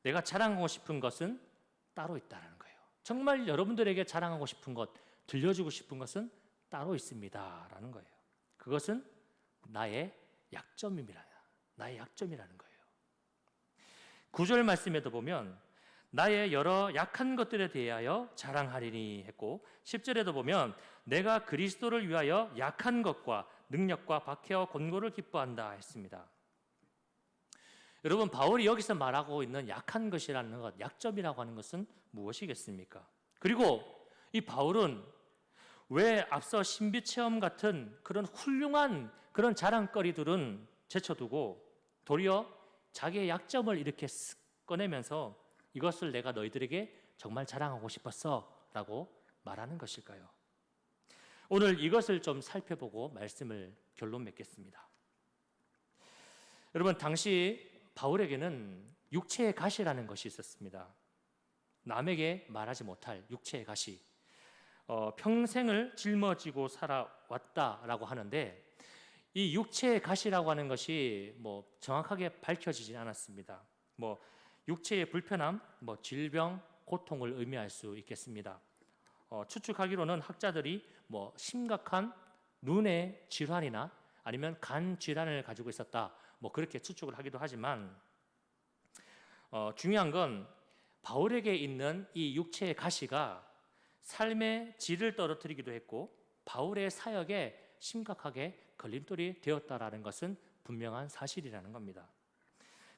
내가 자랑하고 싶은 것은 따로 있다는 거예요. 정말 여러분들에게 자랑하고 싶은 것, 들려주고 싶은 것은 따로 있습니다라는 거예요. 그것은 나의 약점입니다. 나의 약점이라는 거예요. 9절 말씀에도 보면 나의 여러 약한 것들에 대하여 자랑하리니 했고, 10절에도 보면 내가 그리스도를 위하여 약한 것과 능력과 박해와 권고를 기뻐한다 했습니다. 여러분, 바울이 여기서 말하고 있는 약한 것이라는 것, 약점이라고 하는 것은 무엇이겠습니까? 그리고 이 바울은 왜 앞서 신비 체험 같은 그런 훌륭한 그런 자랑거리들은 제쳐두고 도리어 자기의 약점을 이렇게 쓱 꺼내면서 이것을 내가 너희들에게 정말 자랑하고 싶었어 라고 말하는 것일까요? 오늘 이것을 좀 살펴보고 말씀을 결론 맺겠습니다. 여러분, 당시 바울에게는 육체의 가시라는 것이 있었습니다. 남에게 말하지 못할 육체의 가시. 평생을 짊어지고 살아왔다라고 하는데 이 육체의 가시라고 하는 것이 정확하게 밝혀지진 않았습니다. 육체의 불편함, 질병, 고통을 의미할 수 있겠습니다. 추측하기로는 학자들이 심각한 눈의 질환이나 아니면 간 질환을 가지고 있었다, 그렇게 추측을 하기도 하지만 중요한 건 바울에게 있는 이 육체의 가시가 삶의 질을 떨어뜨리기도 했고 바울의 사역에 심각하게 걸림돌이 되었다라는 것은 분명한 사실이라는 겁니다.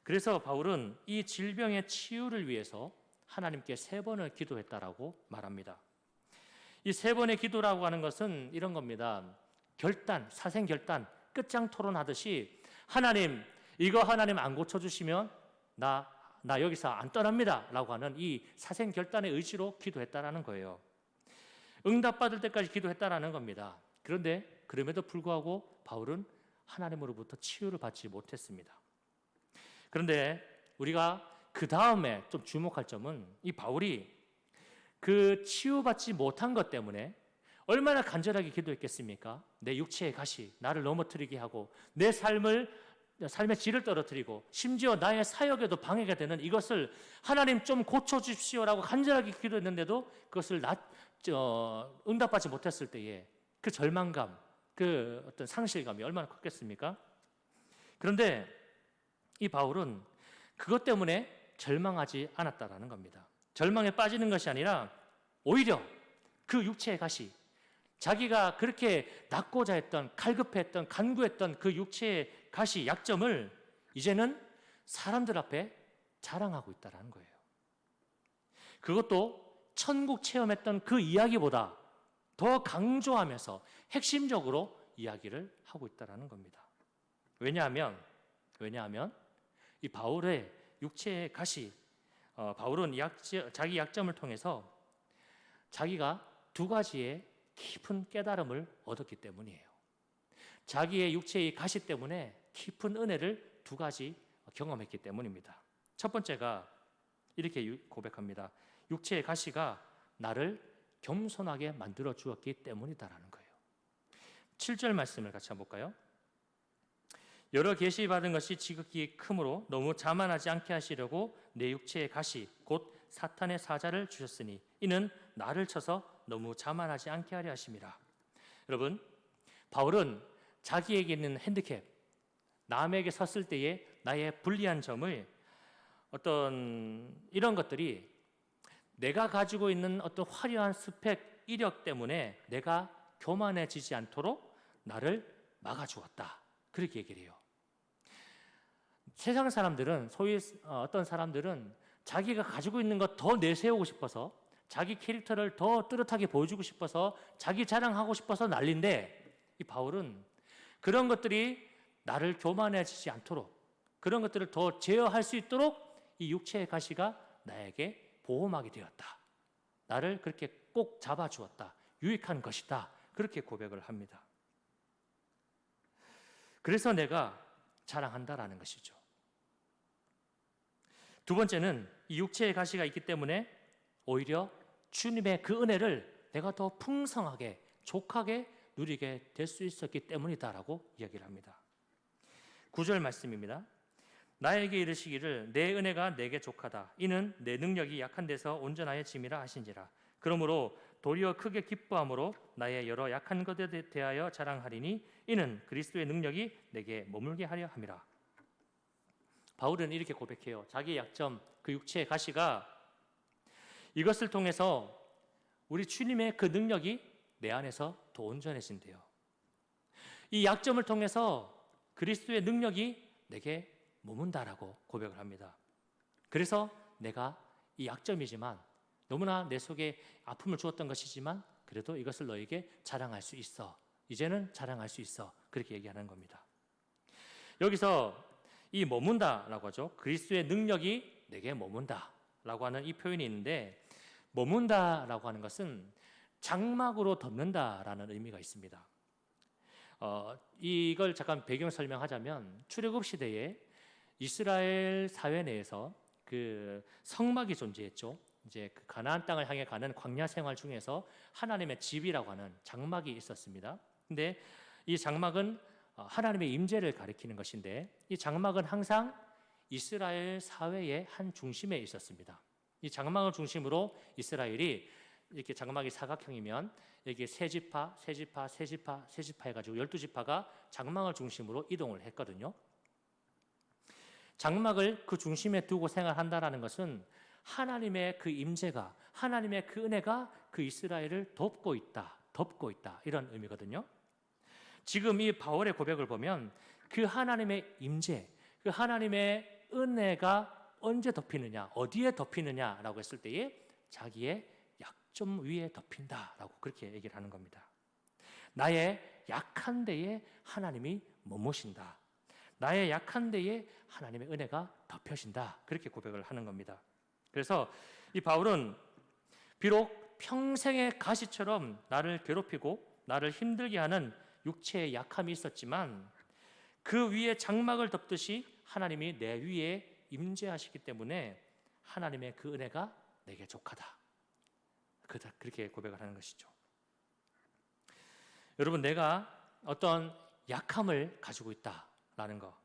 그래서 바울은 이 질병의 치유를 위해서 하나님께 3번을 기도했다라고 말합니다. 이 3번의 기도라고 하는 것은 이런 겁니다. 결단, 사생결단, 끝장 토론하듯이 하나님, 이거 하나님 안 고쳐주시면 나 여기서 안 떠납니다 라고 하는 이 사생결단의 의지로 기도했다라는 거예요. 응답받을 때까지 기도했다라는 겁니다. 그런데 그럼에도 불구하고 바울은 하나님으로부터 치유를 받지 못했습니다. 그런데 우리가 그 다음에 좀 주목할 점은 이 바울이 그 치유받지 못한 것 때문에 얼마나 간절하게 기도했겠습니까? 내 육체의 가시, 나를 넘어뜨리게 하고 내 삶의 질을 떨어뜨리고 심지어 나의 사역에도 방해가 되는 이것을 하나님 좀 고쳐주십시오라고 간절하게 기도했는데도 그것을 응답받지 못했을 때에 그 절망감, 그 어떤 상실감이 얼마나 컸겠습니까? 그런데 이 바울은 그것 때문에 절망하지 않았다라는 겁니다. 절망에 빠지는 것이 아니라 오히려 그 육체의 가시, 자기가 그렇게 낫고자 했던, 갈급했던, 간구했던 그 육체의 가시, 약점을 이제는 사람들 앞에 자랑하고 있다는 거예요. 그것도 천국 체험했던 그 이야기보다 더 강조하면서 핵심적으로 이야기를 하고 있다는 겁니다. 왜냐하면 이 바울의 육체의 가시, 바울은 자기 약점을 통해서 자기가 2가지의 깊은 깨달음을 얻었기 때문이에요. 자기의 육체의 가시 때문에 깊은 은혜를 2가지 경험했기 때문입니다. 첫 번째가 이렇게 고백합니다. 육체의 가시가 나를 겸손하게 만들어 주었기 때문이다라는 거예요. 7절 말씀을 같이 한번 볼까요? 여러 계시받은 것이 지극히 크므로 너무 자만하지 않게 하시려고 내 육체의 가시 곧 사탄의 사자를 주셨으니 이는 나를 쳐서 너무 자만하지 않게 하려 하심이라. 여러분, 바울은 자기에게 있는 핸디캡, 남에게 섰을 때의 나의 불리한 점을 어떤 이런 것들이 내가 가지고 있는 어떤 화려한 스펙, 이력 때문에 내가 교만해지지 않도록 나를 막아주었다. 그렇게 얘기를 해요. 세상 사람들은, 소위 어떤 사람들은 자기가 가지고 있는 것 더 내세우고 싶어서, 자기 캐릭터를 더 뚜렷하게 보여주고 싶어서, 자기 자랑하고 싶어서 난리인데, 이 바울은 그런 것들이 나를 교만해지지 않도록, 그런 것들을 더 제어할 수 있도록 이 육체의 가시가 나에게 보호막이 되었다. 나를 그렇게 꼭 잡아주었다. 유익한 것이다. 그렇게 고백을 합니다. 그래서 내가 자랑한다라는 것이죠. 2번째는 이 육체의 가시가 있기 때문에 오히려 주님의 그 은혜를 내가 더 풍성하게, 족하게 누리게 될 수 있었기 때문이다라고 이야기를 합니다. 9절 말씀입니다. 나에게 이르시기를 내 은혜가 내게 족하다. 이는 내 능력이 약한 데서 온전하여 짐이라 하신지라. 그러므로 도리어 크게 기뻐함으로 나의 여러 약한 것에 대하여 자랑하리니 이는 그리스도의 능력이 내게 머물게 하려 함이라. 바울은 이렇게 고백해요. 자기의 약점, 그 육체의 가시가 이것을 통해서 우리 주님의 그 능력이 내 안에서 더 온전해진대요. 이 약점을 통해서 그리스도의 능력이 내게 머문다라고 고백을 합니다. 그래서 내가 이 약점이지만 너무나 내 속에 아픔을 주었던 것이지만 그래도 이것을 너에게 자랑할 수 있어. 이제는 자랑할 수 있어. 그렇게 얘기하는 겁니다. 여기서 이 머문다라고 하죠. 그리스도의 능력이 내게 머문다라고 하는 이 표현이 있는데, 머문다라고 하는 것은 장막으로 덮는다라는 의미가 있습니다. 이걸 잠깐 배경 설명하자면, 출애굽 시대에 이스라엘 사회 내에서 그 성막이 존재했죠. 이제 그 가나안 땅을 향해 가는 광야 생활 중에서 하나님의 집이라고 하는 장막이 있었습니다. 근데 이 장막은 하나님의 임재를 가리키는 것인데, 이 장막은 항상 이스라엘 사회의 한 중심에 있었습니다. 이 장막을 중심으로 이스라엘이 이렇게 장막이 사각형이면 여기 세 지파 해가지고 12지파가 장막을 중심으로 이동을 했거든요. 장막을 그 중심에 두고 생활한다라는 것은 하나님의 그 임재가, 하나님의 그 은혜가 그 이스라엘을 덮고 있다 이런 의미거든요. 지금 이 바울의 고백을 보면 그 하나님의 임재, 그 하나님의 은혜가 언제 덮이느냐, 어디에 덮이느냐라고 했을 때에 자기의 약점 위에 덮인다라고 그렇게 얘기를 하는 겁니다. 나의 약한 데에 하나님이 머무신다. 나의 약한 데에 하나님의 은혜가 덮여진다. 그렇게 고백을 하는 겁니다. 그래서 이 바울은 비록 평생의 가시처럼 나를 괴롭히고 나를 힘들게 하는 육체의 약함이 있었지만 그 위에 장막을 덮듯이 하나님이 내 위에 임재하시기 때문에 하나님의 그 은혜가 내게 족하다. 그렇게 고백을 하는 것이죠. 여러분, 내가 어떤 약함을 가지고 있다라는 것,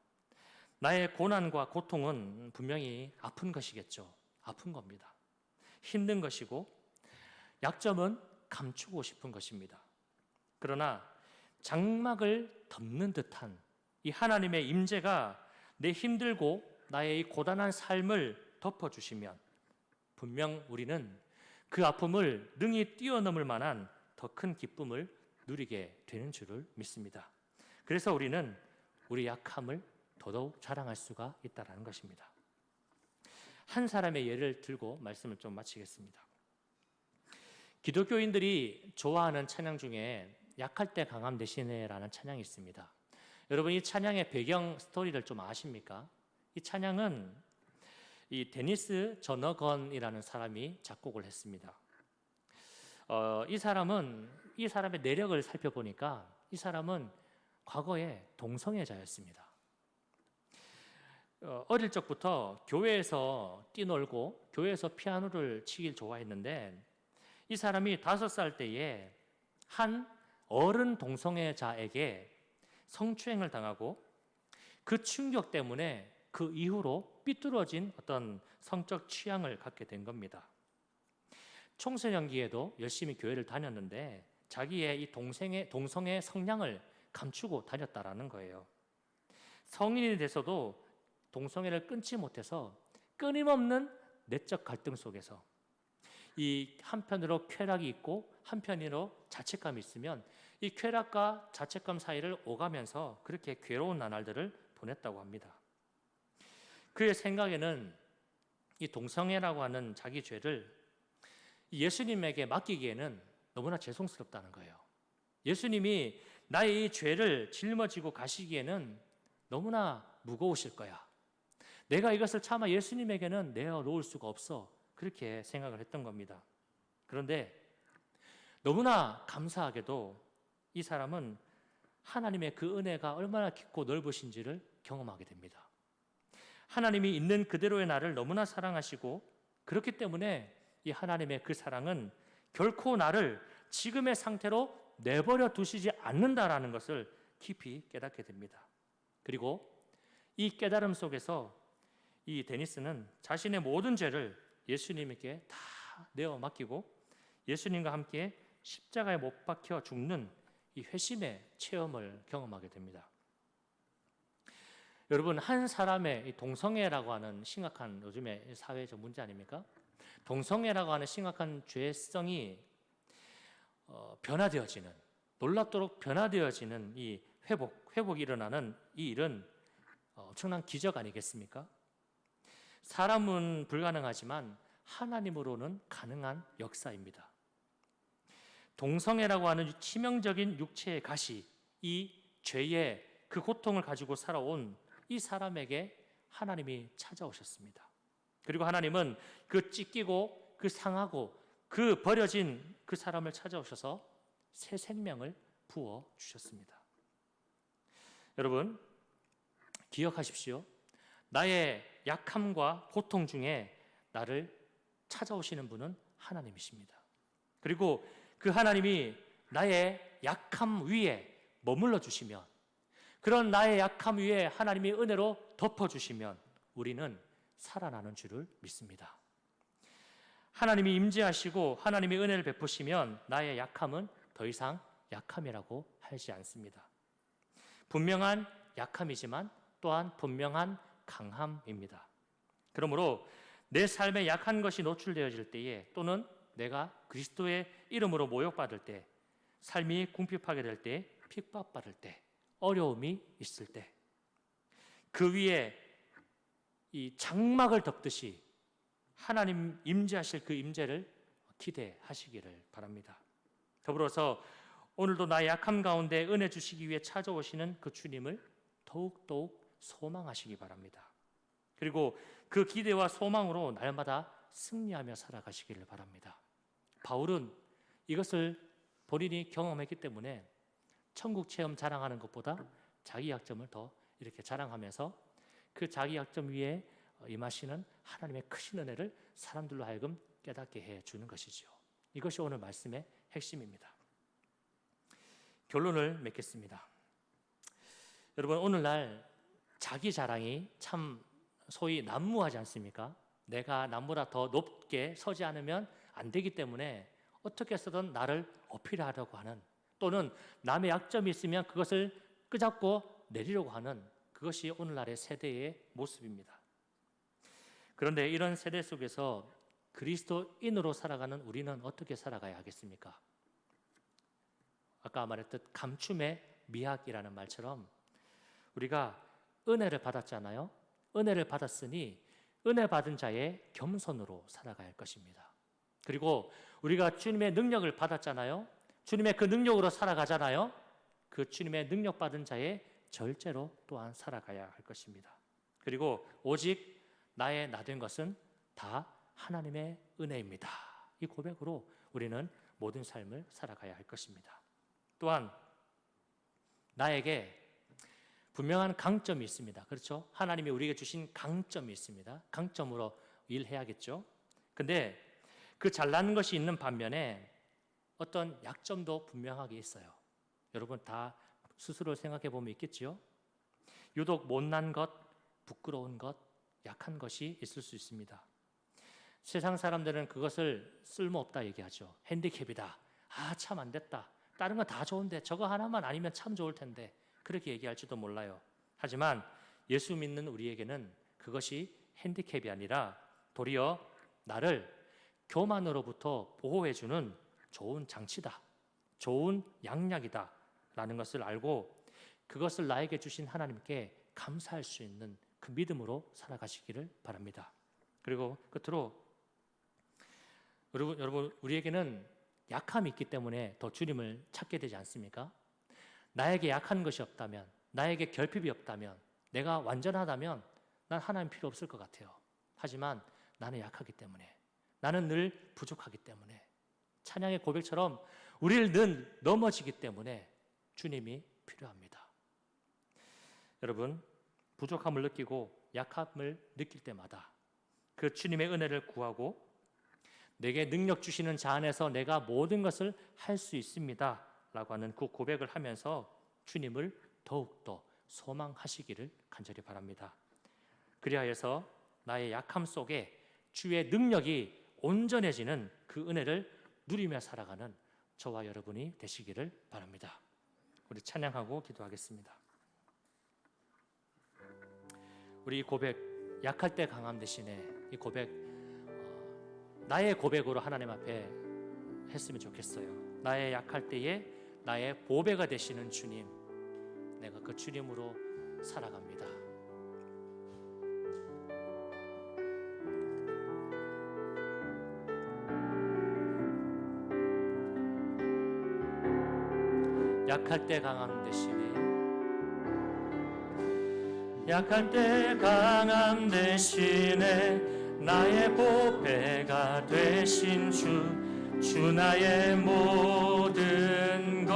나의 고난과 고통은 분명히 아픈 것이겠죠. 아픈 겁니다. 힘든 것이고 약점은 감추고 싶은 것입니다. 그러나 장막을 덮는 듯한 이 하나님의 임재가 내 힘들고 나의 이 고단한 삶을 덮어주시면 분명 우리는 그 아픔을 능히 뛰어넘을 만한 더 큰 기쁨을 누리게 되는 줄을 믿습니다. 그래서 우리는 우리 약함을 더더욱 자랑할 수가 있다는 것입니다. 한 사람의 예를 들고 말씀을 좀 마치겠습니다. 기독교인들이 좋아하는 찬양 중에 약할 때 강함 대신에라는 찬양이 있습니다. 여러분, 이 찬양의 배경 스토리를 좀 아십니까? 이 찬양은 이 데니스 저너건이라는 사람이 작곡을 했습니다. 이 사람의 내력을 살펴보니까 이 사람은 과거에 동성애자였습니다. 어릴 적부터 교회에서 뛰놀고 교회에서 피아노를 치길 좋아했는데, 이 사람이 5살 때에 한 어른 동성애자에게 성추행을 당하고 그 충격 때문에 그 이후로 삐뚤어진 어떤 성적 취향을 갖게 된 겁니다. 청소년기에도 열심히 교회를 다녔는데 자기의 이 동성애 성향을 감추고 다녔다라는 거예요. 성인이 돼서도 동성애를 끊지 못해서 끊임없는 내적 갈등 속에서 이 한편으로 쾌락이 있고 한편으로 자책감이 있으면 이 쾌락과 자책감 사이를 오가면서 그렇게 괴로운 나날들을 보냈다고 합니다. 그의 생각에는 이 동성애라고 하는 자기 죄를 예수님에게 맡기기에는 너무나 죄송스럽다는 거예요. 예수님이 나의 이 죄를 짊어지고 가시기에는 너무나 무거우실 거야. 내가 이것을 차마 예수님에게는 내어놓을 수가 없어. 그렇게 생각을 했던 겁니다. 그런데 너무나 감사하게도 이 사람은 하나님의 그 은혜가 얼마나 깊고 넓으신지를 경험하게 됩니다. 하나님이 있는 그대로의 나를 너무나 사랑하시고, 그렇기 때문에 이 하나님의 그 사랑은 결코 나를 지금의 상태로 내버려 두시지 않는다라는 것을 깊이 깨닫게 됩니다. 그리고 이 깨달음 속에서 이 데니스는 자신의 모든 죄를 예수님에게 다 내어 맡기고 예수님과 함께 십자가에 못 박혀 죽는 이 회심의 체험을 경험하게 됩니다. 여러분, 한 사람의 이 동성애라고 하는 심각한 요즘의 사회적 문제 아닙니까? 동성애라고 하는 심각한 죄성이 변화되어지는, 놀랍도록 변화되어지는 이 회복이 일어나는 이 일은 엄청난 기적 아니겠습니까? 사람은 불가능하지만 하나님으로는 가능한 역사입니다. 동성애라고 하는 치명적인 육체의 가시, 이 죄의 그 고통을 가지고 살아온 이 사람에게 하나님이 찾아오셨습니다. 그리고 하나님은 그 찢기고 그 상하고 그 버려진 그 사람을 찾아오셔서 새 생명을 부어 주셨습니다. 여러분, 기억하십시오. 나의 약함과 고통 중에 나를 찾아오시는 분은 하나님이십니다. 그리고 그 하나님이 나의 약함 위에 머물러 주시면, 그런 나의 약함 위에 하나님이 은혜로 덮어주시면 우리는 살아나는 줄을 믿습니다. 하나님이 임재하시고 하나님이 은혜를 베푸시면 나의 약함은 더 이상 약함이라고 하지 않습니다. 분명한 약함이지만 또한 분명한 강함입니다. 그러므로 내 삶에 약한 것이 노출되어질 때에, 또는 내가 그리스도의 이름으로 모욕받을 때, 삶이 궁핍하게 될 때, 핍박받을 때, 어려움이 있을 때, 그 위에 이 장막을 덮듯이 하나님 임재하실 그 임재를 기대하시기를 바랍니다. 더불어서 오늘도 나의 약함 가운데 은혜 주시기 위해 찾아오시는 그 주님을 더욱 소망하시기 바랍니다. 그리고 그 기대와 소망으로 날마다 승리하며 살아가시기를 바랍니다. 바울은 이것을 본인이 경험했기 때문에 천국 체험 자랑하는 것보다 자기 약점을 더 이렇게 자랑하면서 그 자기 약점 위에 임하시는 하나님의 크신 은혜를 사람들로 하여금 깨닫게 해주는 것이죠. 이것이 오늘 말씀의 핵심입니다. 결론을 맺겠습니다. 여러분, 오늘날 자기 자랑이 참 소위 난무하지 않습니까? 내가 남보다 더 높게 서지 않으면 안 되기 때문에 어떻게 해서든 나를 어필하려고 하는, 또는 남의 약점이 있으면 그것을 끄잡고 내리려고 하는, 그것이 오늘날의 세대의 모습입니다. 그런데 이런 세대 속에서 그리스도인으로 살아가는 우리는 어떻게 살아가야 하겠습니까? 아까 말했듯 감춤의 미학이라는 말처럼 우리가 은혜를 받았잖아요. 은혜를 받았으니 은혜 받은 자의 겸손으로 살아가야 할 것입니다. 그리고 우리가 주님의 능력을 받았잖아요. 주님의 그 능력으로 살아가잖아요. 그 주님의 능력 받은 자의 절제로 또한 살아가야 할 것입니다. 그리고 오직 나의 나된 것은 다 하나님의 은혜입니다. 이 고백으로 우리는 모든 삶을 살아가야 할 것입니다. 또한 나에게 분명한 강점이 있습니다. 그렇죠? 하나님이 우리에게 주신 강점이 있습니다. 강점으로 일해야겠죠. 근데 그 잘난 것이 있는 반면에 어떤 약점도 분명하게 있어요. 여러분 다 스스로 생각해 보면 있겠지요? 유독 못난 것, 부끄러운 것, 약한 것이 있을 수 있습니다. 세상 사람들은 그것을 쓸모없다 얘기하죠. 핸디캡이다. 아, 참 안 됐다. 다른 건 다 좋은데 저거 하나만 아니면 참 좋을 텐데, 그렇게 얘기할지도 몰라요. 하지만 예수 믿는 우리에게는 그것이 핸디캡이 아니라 도리어 나를 교만으로부터 보호해주는 좋은 장치다, 좋은 양약이다 라는 것을 알고 그것을 나에게 주신 하나님께 감사할 수 있는 그 믿음으로 살아가시기를 바랍니다. 그리고 끝으로 여러분 우리에게는 약함이 있기 때문에 더 주님을 찾게 되지 않습니까? 나에게 약한 것이 없다면, 나에게 결핍이 없다면, 내가 완전하다면 난 하나님 필요 없을 것 같아요. 하지만 나는 약하기 때문에, 나는 늘 부족하기 때문에, 찬양의 고백처럼 우리를 늘 넘어지기 때문에 주님이 필요합니다. 여러분, 부족함을 느끼고 약함을 느낄 때마다 그 주님의 은혜를 구하고 내게 능력 주시는 자 안에서 내가 모든 것을 할 수 있습니다 라고 하는 그 고백을 하면서 주님을 더욱더 소망하시기를 간절히 바랍니다. 그리하여서 나의 약함 속에 주의 능력이 온전해지는 그 은혜를 누리며 살아가는 저와 여러분이 되시기를 바랍니다. 우리 찬양하고 기도하겠습니다. 우리 이 고백, 약할 때 강함 대신에 이 고백 나의 고백으로 하나님 앞에 했으면 좋겠어요. 나의 약할 때에 나의 보배가 되시는 주님, 내가 그 주님으로 살아갑니다. 약할 때 강함 되시네. 약할 때 강함 되시네. 나의 보배가 되신 주 나의 모든 것.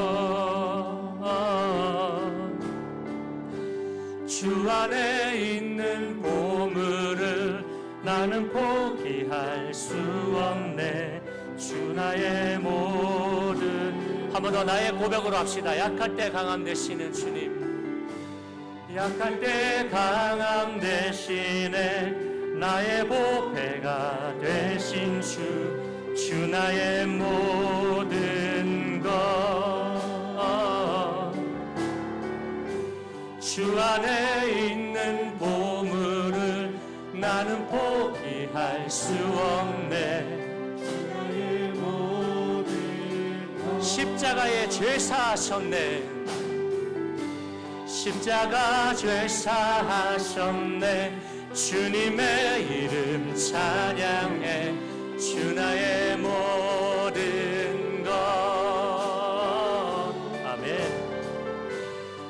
주 안에 있는 보물을 나는 포기할 수 없네. 주 나의 모든. 한 번 더 나의 고백으로 합시다. 약할 때 강함 되시는 주님. 약할 때 강함 되시네. 나의 보배가 되신 주 나의 모든 것. 주 안에 있는 보물을 나는 포기할 수 없네. 주 나의 모든 것. 십자가에 죄 사하셨네. 십자가 죄 사하셨네. 주님의 이름 찬양해. 주 나의 모든 것. 아멘.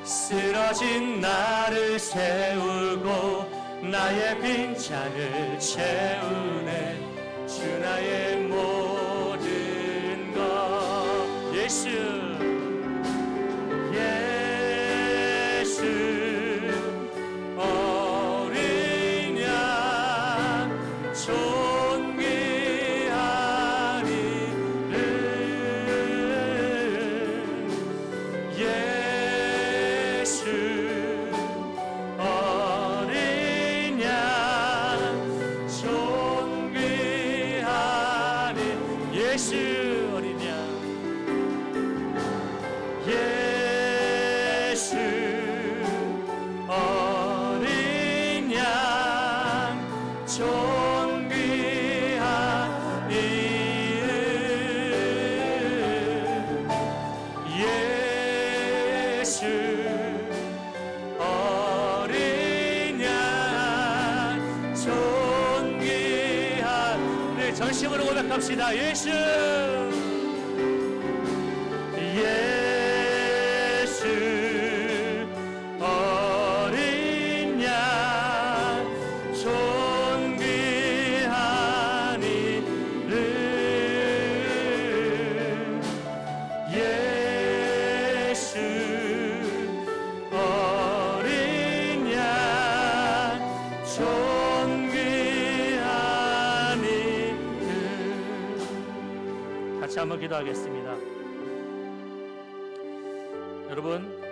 쓰러진 나를 세우고 나의 빈잔을 채우네. 주 나의 모든 것. 예수 어린 양 존귀한 이름. 예수 어린 양 존귀한 이름. 예수 어린 양. 예수 어린 양 존귀한 이름. 예수 어린 양 존귀한. 네, 전심으로 고백합시다. 예수 예수 어린 양 존귀한 이름. 예수 어린 양 존귀한 이름. 같이 한번 기도하겠습니다. 여러분,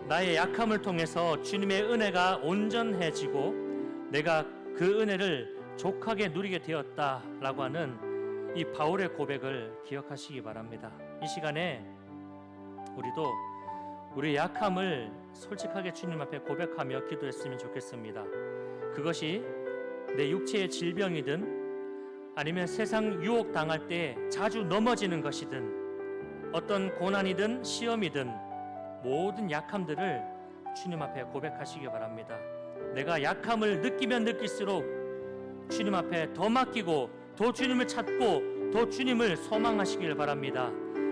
나의 약함을 통해서 주님의 은혜가 온전해지고 내가 그 은혜를 족하게 누리게 되었다라고 하는 이 바울의 고백을 기억하시기 바랍니다. 이 시간에 우리도 우리의 약함을 솔직하게 주님 앞에 고백하며 기도했으면 좋겠습니다. 그것이 내 육체의 질병이든 아니면 세상 유혹 당할 때 자주 넘어지는 것이든 어떤 고난이든 시험이든 모든 약함들을 주님 앞에 고백하시기 바랍니다. 내가 약함을 느끼면 느낄수록 주님 앞에 더 맡기고 더 주님을 찾고 더 주님을 소망하시길 바랍니다.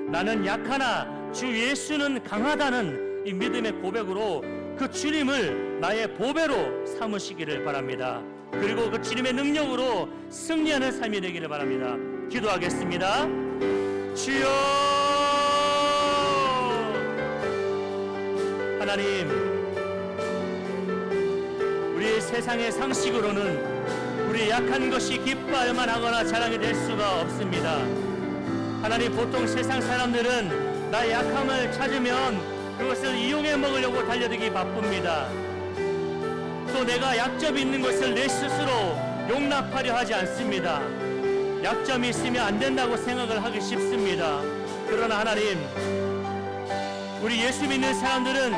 나는 약하나 주 예수는 강하다는 이 믿음의 고백으로 그 주님을 나의 보배로 삼으시기를 바랍니다. 그리고 그 주님의 능력으로 승리하는 삶이 되기를 바랍니다. 기도하겠습니다. 주여 하나님, 우리 세상의 상식으로는 우리 약한 것이 기뻐할만 하거나 자랑이 될 수가 없습니다. 하나님, 보통 세상 사람들은 나의 약함을 찾으면 그것을 이용해 먹으려고 달려들기 바쁩니다. 또 내가 약점이 있는 것을 내 스스로 용납하려 하지 않습니다. 약점이 있으면 안 된다고 생각을 하기 쉽습니다. 그러나 하나님, 우리 예수 믿는 사람들은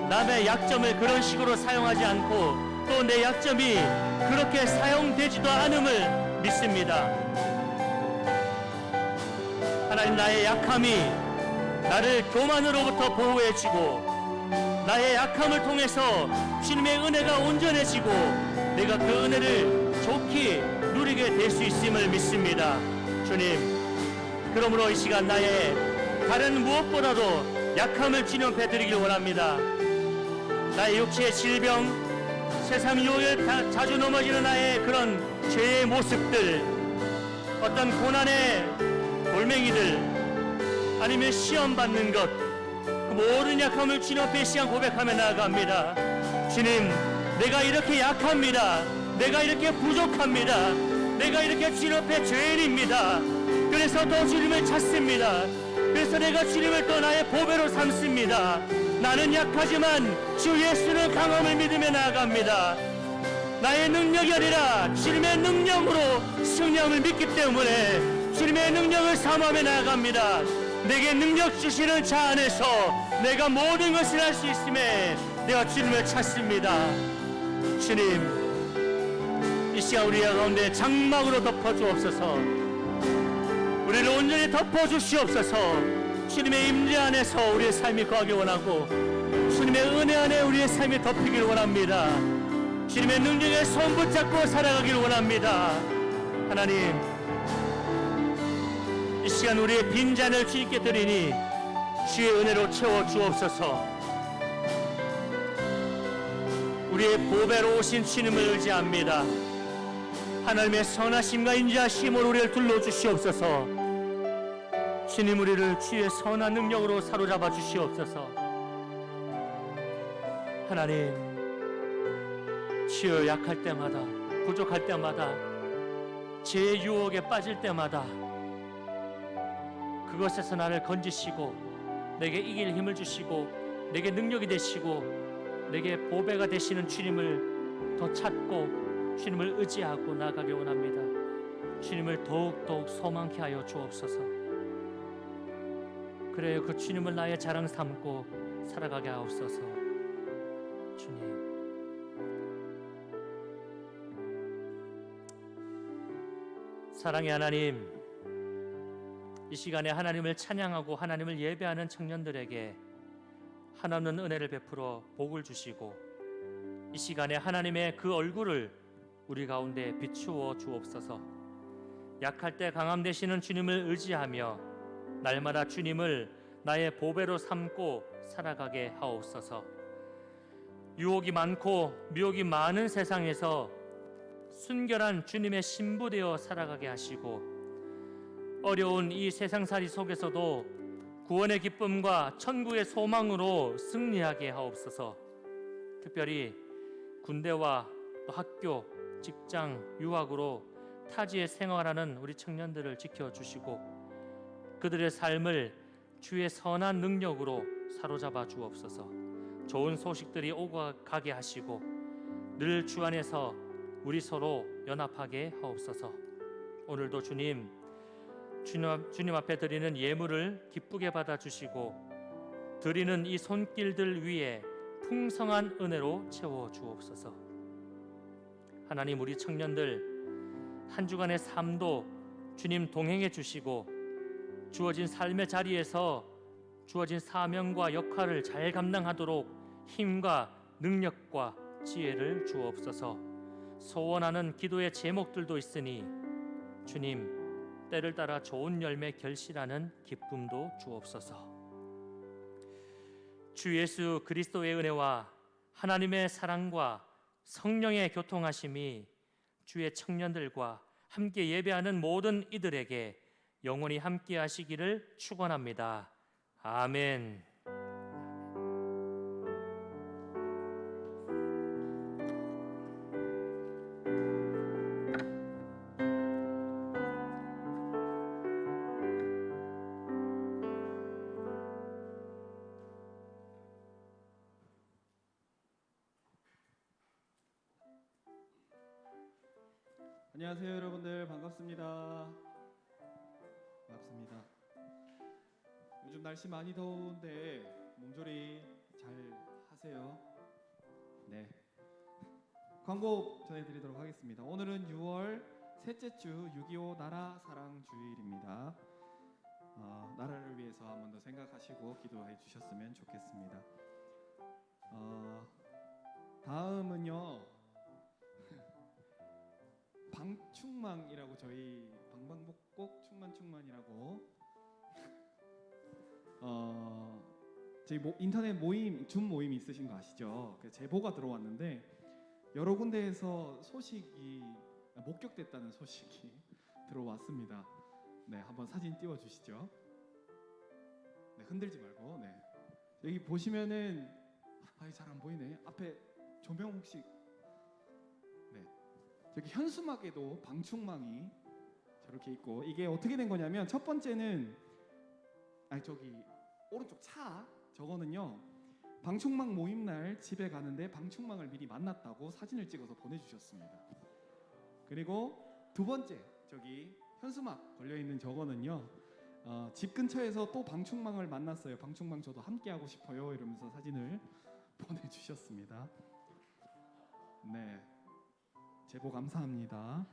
남의 약점을 그런 식으로 사용하지 않고 또 내 약점이 그렇게 사용되지도 않음을 믿습니다. 하나님, 나의 약함이 나를 교만으로부터 보호해주고 나의 약함을 통해서 주님의 은혜가 온전해지고 내가 그 은혜를 좋게 누리게 될 수 있음을 믿습니다. 주님, 그러므로 이 시간 나의 다른 무엇보다도 약함을 주님 앞에 드리길 원합니다. 나의 육체의 질병, 세상 유혹에 자주 넘어지는 나의 그런 죄의 모습들, 어떤 고난의 골맹이들, 아니면 시험 받는 것, 그 모든 약함을 주님 앞에 이 시간 고백하며 나아갑니다. 주님, 내가 이렇게 약합니다. 내가 이렇게 부족합니다. 내가 이렇게 주님 앞에 죄인입니다. 그래서 또 주님을 찾습니다. 그래서 내가 주님을 또 나의 보배로 삼습니다. 나는 약하지만 주 예수는 강함을 믿으며 나아갑니다. 나의 능력이 아니라 주님의 능력으로 승리함을 믿기 때문에 주님의 능력을 사모하며 나아갑니다. 내게 능력 주시는 자 안에서 내가 모든 것을 할 수 있음에 내가 주님을 찾습니다. 주님, 이 시간 우리 가운데 장막으로 덮어주옵소서. 우리를 온전히 덮어주시옵소서. 주님의 임재 안에서 우리의 삶이 거하기 원하고 주님의 은혜 안에 우리의 삶이 덮이길 원합니다. 주님의 능력에 손 붙잡고 살아가길 원합니다. 하나님, 이 시간 우리의 빈잔을 주님께 드리니 주의 은혜로 채워 주옵소서. 우리의 보배로 오신 주님을 의지합니다. 하나님의 선하심과 인자하심으로 우리를 둘러주시옵소서. 주님, 우리를 주의 선한 능력으로 사로잡아 주시옵소서. 하나님, 주여, 약할 때마다, 부족할 때마다, 제 유혹에 빠질 때마다 그것에서 나를 건지시고 내게 이길 힘을 주시고 내게 능력이 되시고 내게 보배가 되시는 주님을 더 찾고 주님을 의지하고 나아가길 원합니다. 주님을 더욱더욱 소망케 하여 주옵소서. 그래요, 그 주님을 나의 자랑 삼고 살아가게 하옵소서. 주님, 사랑의 하나님, 이 시간에 하나님을 찬양하고 하나님을 예배하는 청년들에게 하나님은 은혜를 베풀어 복을 주시고 이 시간에 하나님의 그 얼굴을 우리 가운데 비추어 주옵소서. 약할 때 강함 되시는 주님을 의지하며 날마다 주님을 나의 보배로 삼고 살아가게 하옵소서. 유혹이 많고 미혹이 많은 세상에서 순결한 주님의 신부되어 살아가게 하시고 어려운 이 세상살이 속에서도 구원의 기쁨과 천국의 소망으로 승리하게 하옵소서. 특별히 군대와 또 학교, 직장, 유학으로 타지에 생활하는 우리 청년들을 지켜주시고 그들의 삶을 주의 선한 능력으로 사로잡아 주옵소서. 좋은 소식들이 오고 가게 하시고 늘 주 안에서 우리 서로 연합하게 하옵소서. 오늘도 주님 앞에 드리는 예물을 기쁘게 받아주시고 드리는 이 손길들 위에 풍성한 은혜로 채워 주옵소서. 하나님, 우리 청년들 한 주간의 삶도 주님 동행해 주시고 주어진 삶의 자리에서 주어진 사명과 역할을 잘 감당하도록 힘과 능력과 지혜를 주옵소서. 소원하는 기도의 제목들도 있으니 주님, 때를 따라 좋은 열매 결실하는 기쁨도 주옵소서. 주 예수 그리스도의 은혜와 하나님의 사랑과 성령의 교통하심이 주의 청년들과 함께 예배하는 모든 이들에게 영원히 함께 하시기를 축원합니다. 아멘. 안녕하세요, 여러분들. 반갑습니다. 반갑습니다. 요즘 날씨 많이 더운데 몸조리 잘 하세요. 네. 광고 전해드리도록 하겠습니다. 오늘은 6월 셋째 주 6.25 나라 사랑 주일입니다. 나라를 위해서 한 번 더 생각하시고 기도해 주셨으면 좋겠습니다. 다음은요. 방충망이라고 저희 방방곡곡 충만이라고 저희 인터넷 모임 줌 모임 있으신 거 아시죠? 그 제보가 들어왔는데 여러 군데에서 소식이 목격됐다는 소식이 들어왔습니다. 네, 한번 사진 띄워 주시죠. 네, 흔들지 말고. 네, 여기 보시면은 잘 안 보이네. 앞에 조명 혹시. 네, 저기 현수막에도 방충망이 저렇게 있고, 이게 어떻게 된 거냐면 첫 번째는 저기 오른쪽 차 저거는요, 방충망 모임 날 집에 가는데 방충망을 미리 만났다고 사진을 찍어서 보내주셨습니다. 그리고 두 번째 저기 현수막 걸려 있는 저거는요, 집 근처에서 또 방충망을 만났어요. 방충망 저도 함께 하고 싶어요 이러면서 사진을 보내주셨습니다. 네, 제보 감사합니다.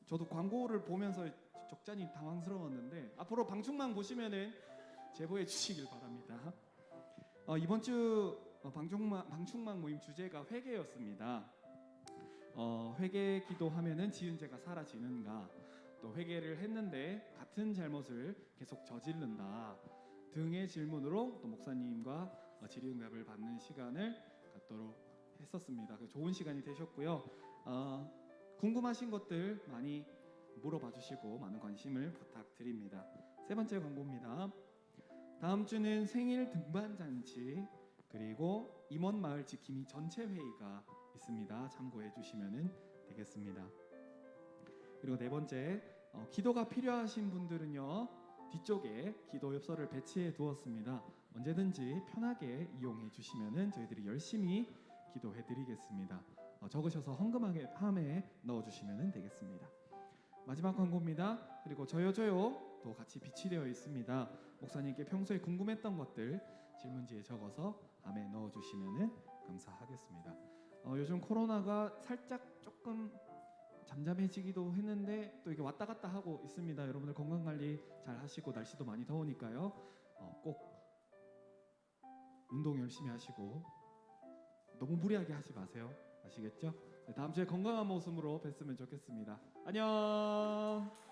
저도 광고를 보면서 적잖이 당황스러웠는데 앞으로 방충망 보시면은 제보해 주시길 바랍니다. 이번 주 방충망 모임 주제가 회개였습니다. 회개 기도하면은 지은 죄가 사라지는가, 또 회개를 했는데 같은 잘못을 계속 저지른다 등의 질문으로 또 목사님과 질의응답을 받는 시간을 갖도록 했었습니다. 좋은 시간이 되셨고요. 궁금하신 것들 많이 물어봐 주시고 많은 관심을 부탁드립니다. 세 번째 광고입니다. 다음 주는 생일 등반 잔치 그리고 임원 마을 지킴이 전체 회의가 있습니다. 참고해 주시면 되겠습니다. 그리고 네 번째, 기도가 필요하신 분들은요, 뒤쪽에 기도 엽서를 배치해 두었습니다. 언제든지 편하게 이용해 주시면 저희들이 열심히 기도해 드리겠습니다. 적으셔서 헌금함에 넣어 주시면 되겠습니다. 마지막 광고입니다. 그리고 저요 또 같이 비치되어 있습니다. 목사님께 평소에 궁금했던 것들 질문지에 적어서 함에 넣어 주시면 감사하겠습니다. 요즘 코로나가 살짝 조금 잠잠해지기도 했는데 또 이게 왔다 갔다 하고 있습니다. 여러분들 건강 관리 잘 하시고, 날씨도 많이 더우니까요. 꼭 운동 열심히 하시고 너무 무리하게 하지 마세요. 아시겠죠? 네, 다음 주에 건강한 모습으로 뵀으면 좋겠습니다. 안녕.